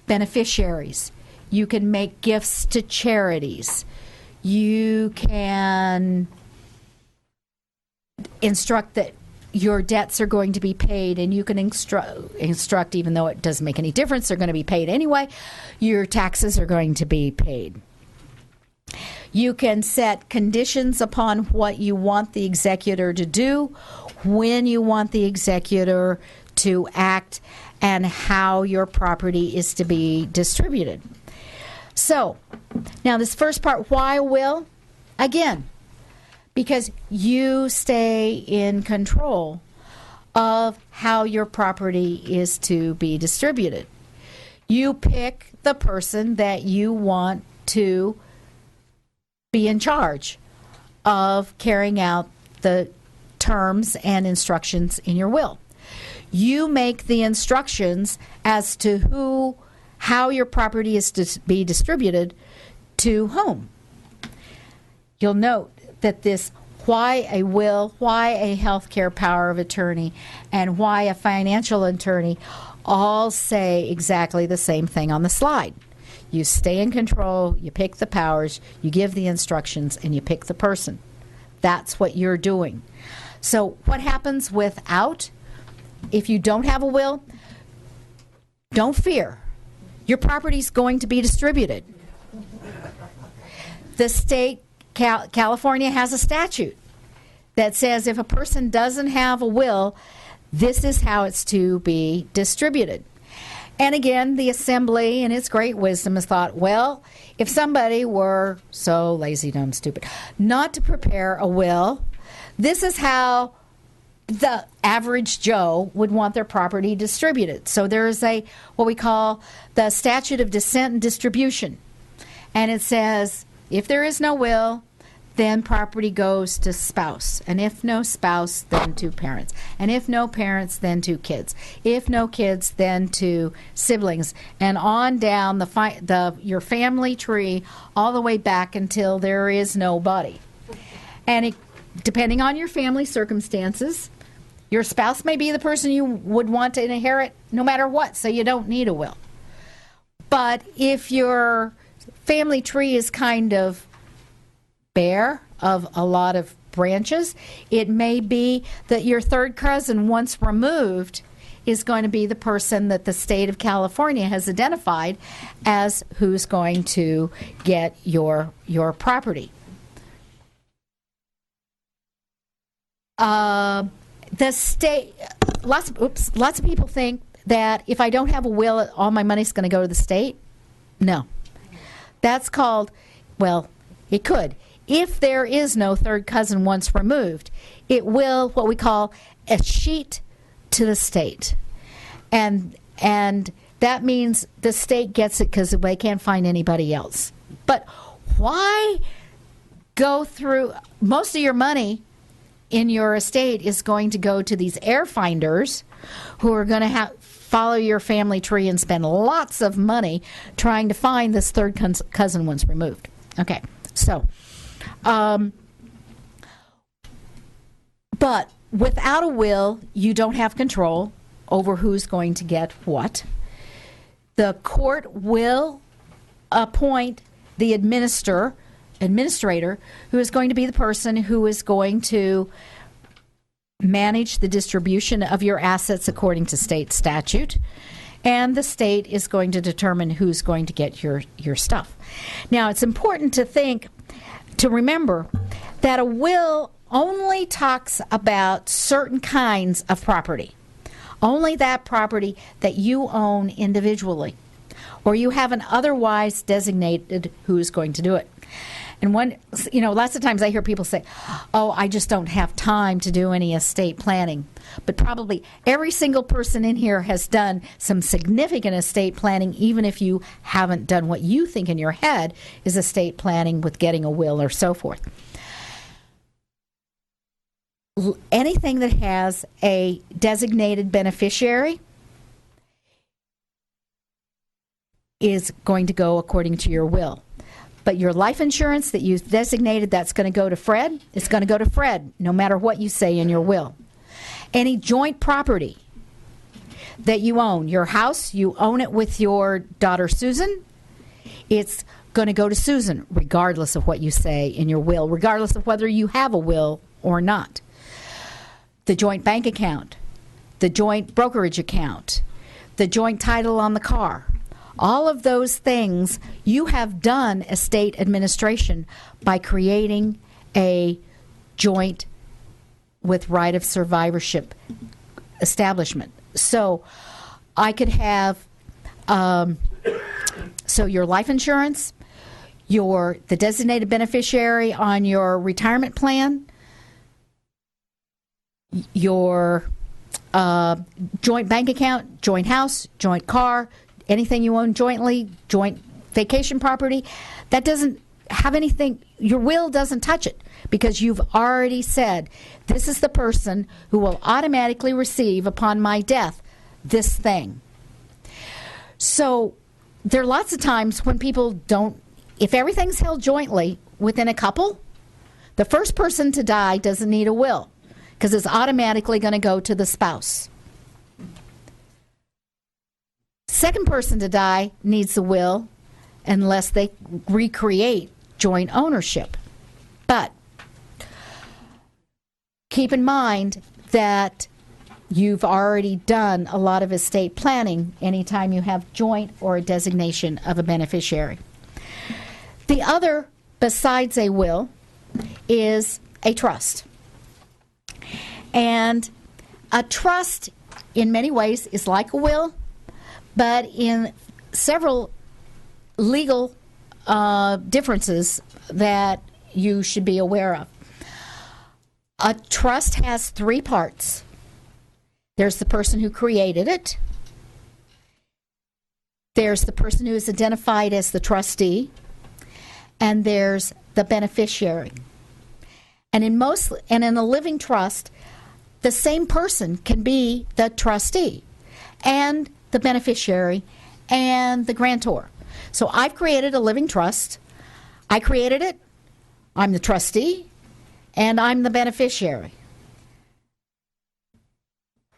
beneficiaries. You can make gifts to charities. You can instruct that your debts are going to be paid, and you can instruct, even though it doesn't make any difference, they're going to be paid anyway, your taxes are going to be paid. You can set conditions upon what you want the executor to do, when you want the executor to act, and how your property is to be distributed. So, now this first part, why a will? Again, because you stay in control of how your property is to be distributed. You pick the person that you want to be in charge of carrying out the terms and instructions in your will. You make the instructions as to how your property is to be distributed to whom. You'll note that this why a will, why a healthcare power of attorney, and why a financial attorney all say exactly the same thing on the slide. You stay in control, you pick the powers, you give the instructions, and you pick the person. That's what you're doing. So what happens if you don't have a will? Don't fear. Your property's going to be distributed. The state, California, has a statute that says if a person doesn't have a will, this is how it's to be distributed. And again, the Assembly, in its great wisdom, has thought, well, if somebody were so lazy, dumb, stupid, not to prepare a will, this is how the average Joe would want their property distributed. So there's what we call the statute of descent and distribution. And it says, if there is no will, then property goes to spouse. And if no spouse, then to parents. And if no parents, then to kids. If no kids, then to siblings. And on down your family tree all the way back until there is nobody. And depending on your family circumstances, your spouse may be the person you would want to inherit no matter what, so you don't need a will. But if your family tree is kind of bare of a lot of branches, it may be that your third cousin, once removed, is going to be the person that the state of California has identified as who's going to get your property. The state, lots of people think that if I don't have a will, all my money's going to go to the state. No. That's called, well, it could. If there is no third cousin once removed, it will, what we call, escheat to the state. And that means the state gets it because they can't find anybody else. But why go through, most of your money in your estate is going to go to these heir finders who are going to follow your family tree and spend lots of money trying to find this third cousin once removed. Okay, so, but without a will, you don't have control over who's going to get what. The court will appoint the administrator who is going to be the person who is going to manage the distribution of your assets according to state statute, and the state is going to determine who's going to get your stuff. Now, it's important to remember that a will only talks about certain kinds of property, only that property that you own individually, or you haven't otherwise designated who's going to do it. And lots of times I hear people say, oh, I just don't have time to do any estate planning. But probably every single person in here has done some significant estate planning, even if you haven't done what you think in your head is estate planning with getting a will or so forth. Anything that has a designated beneficiary is going to go according to your will. But your life insurance that you've designated, that's going to go to Fred, it's going to go to Fred, no matter what you say in your will. Any joint property that you own, your house, you own it with your daughter Susan, it's going to go to Susan, regardless of what you say in your will, regardless of whether you have a will or not. The joint bank account, the joint brokerage account, the joint title on the car, all of those things, you have done estate administration by creating a joint with right of survivorship establishment. So I could have, your life insurance, the designated beneficiary on your retirement plan, your joint bank account, joint house, joint car, anything you own jointly, joint vacation property, that doesn't have anything, your will doesn't touch it because you've already said, this is the person who will automatically receive upon my death this thing. So there are lots of times when people don't, if everything's held jointly within a couple, the first person to die doesn't need a will because it's automatically going to go to the spouse. Second person to die needs a will unless they recreate joint ownership. But keep in mind that you've already done a lot of estate planning anytime you have joint or a designation of a beneficiary. The other, besides a will, is a trust. And a trust, in many ways, is like a will, but in several legal differences that you should be aware of. A trust has three parts. There's the person who created it. There's the person who is identified as the trustee. And there's the beneficiary. And in a living trust, the same person can be the trustee and the beneficiary and the grantor. So I've created a living trust. I created it. I'm the trustee and I'm the beneficiary.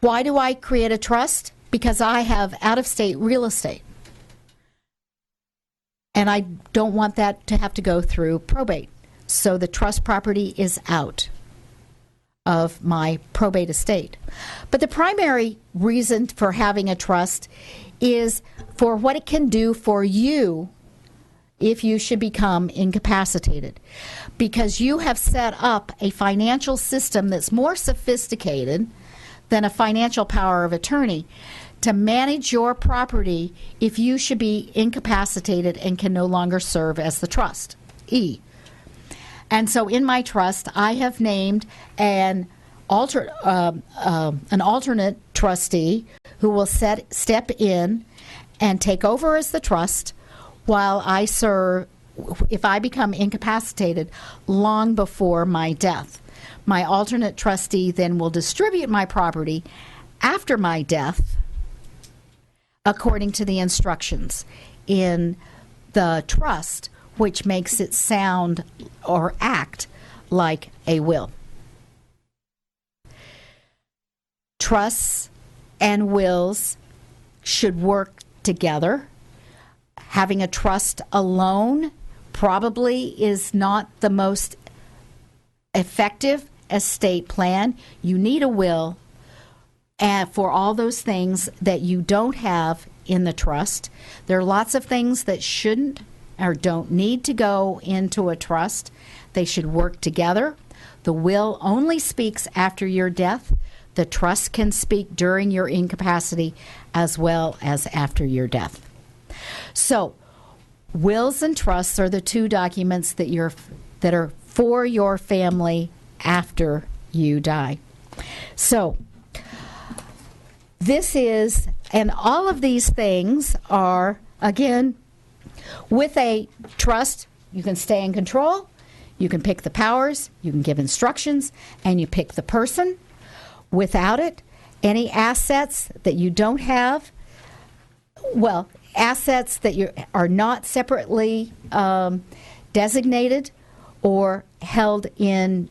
Why do I create a trust? Because I have out-of-state real estate. And I don't want that to have to go through probate. So the trust property is out of my probate estate. But the primary reason for having a trust is for what it can do for you if you should become incapacitated. Because you have set up a financial system that's more sophisticated than a financial power of attorney to manage your property if you should be incapacitated and can no longer serve as the trustee. And so in my trust, I have named an alternate trustee who will step in and take over as the trust while I serve, if I become incapacitated, long before my death. My alternate trustee then will distribute my property after my death according to the instructions in the trust, which makes it sound or act like a will. Trusts and wills should work together. Having a trust alone probably is not the most effective estate plan. You need a will for all those things that you don't have in the trust. There are lots of things that shouldn't or don't need to go into a trust. They should work together. The will only speaks after your death. The trust can speak during your incapacity as well as after your death. So wills and trusts are the two documents that are for your family after you die. So this is, and all of these things are, again, with a trust, you can stay in control, you can pick the powers, you can give instructions, and you pick the person. Without it, any assets that you don't have, well, assets that are not separately designated or held in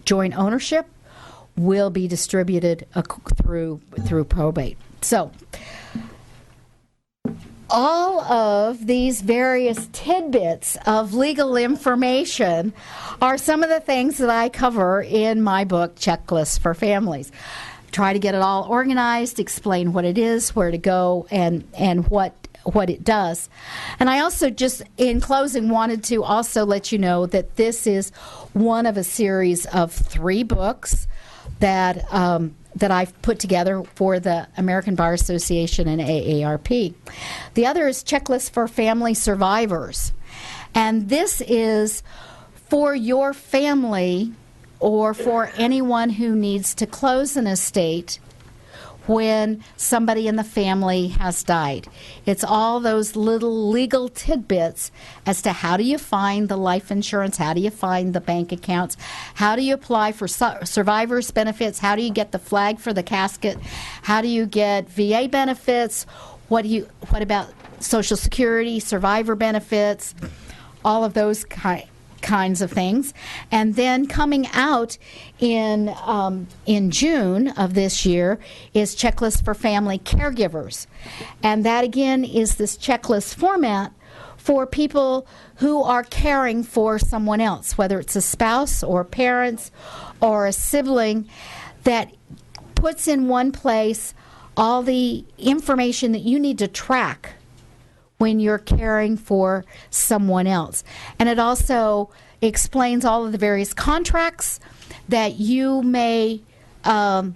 joint ownership will be distributed through probate. So all of these various tidbits of legal information are some of the things that I cover in my book, Checklists for Families. Try to get it all organized, explain what it is, where to go, and what it does. And I also just, in closing, wanted to also let you know that this is one of a series of 3 books that I've put together for the American Bar Association and AARP. The other is Checklist for Family Survivors. And this is for your family or for anyone who needs to close an estate when somebody in the family has died. It's all those little legal tidbits as to how do you find the life insurance, how do you find the bank accounts, how do you apply for survivors benefits, how do you get the flag for the casket, how do you get VA benefits, what about Social Security, survivor benefits, all of those kinds of things. And then coming out in June of this year is Checklist for Family Caregivers. And that, again, is this checklist format for people who are caring for someone else, whether it's a spouse or parents or a sibling, that puts in one place all the information that you need to track when you're caring for someone else. And it also explains all of the various contracts that you may run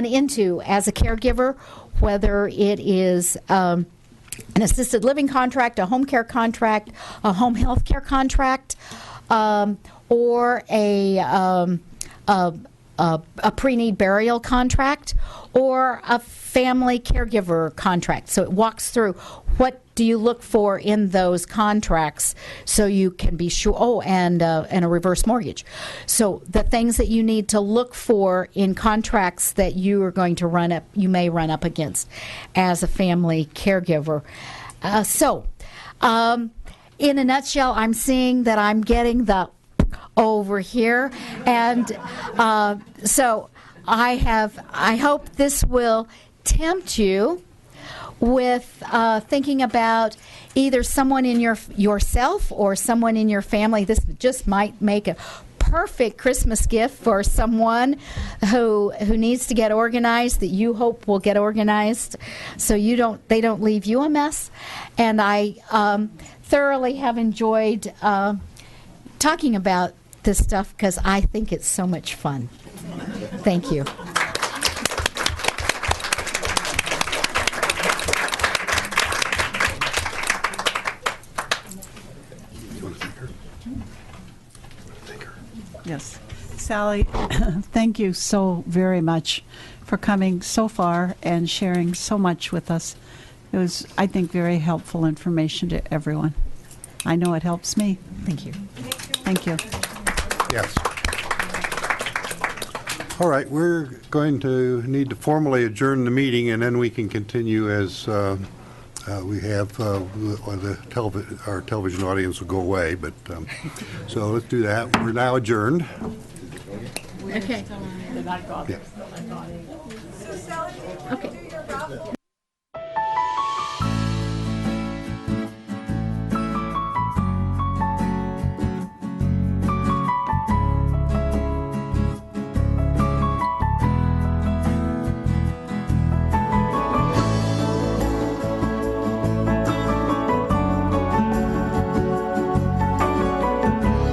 into as a caregiver, whether it is an assisted living contract, a home care contract, a home health care contract, or a pre-need burial contract, or a family caregiver contract. So it walks through what do you look for in those contracts so you can be sure. Oh, and a reverse mortgage. So the things that you need to look for in contracts that you are going to you may run up against as a family caregiver. In a nutshell, I'm seeing that I'm getting the over here, and so I hope this will tempt you with thinking about either someone in yourself or someone in your family. This just might make a perfect Christmas gift for someone who needs to get organized, that you hope will get organized, so they don't leave you a mess. And I thoroughly have enjoyed talking about this stuff because I think it's so much fun. Thank you. Yes. Sally, thank you so very much for coming so far and sharing so much with us. It was, I think, very helpful information to everyone. I know it helps me. Thank you. Thank you. Yes. All right, we're going to need to formally adjourn the meeting, and then we can continue as we have our television audience will go away. But so let's do that. We're now adjourned. Okay. Yeah. Okay.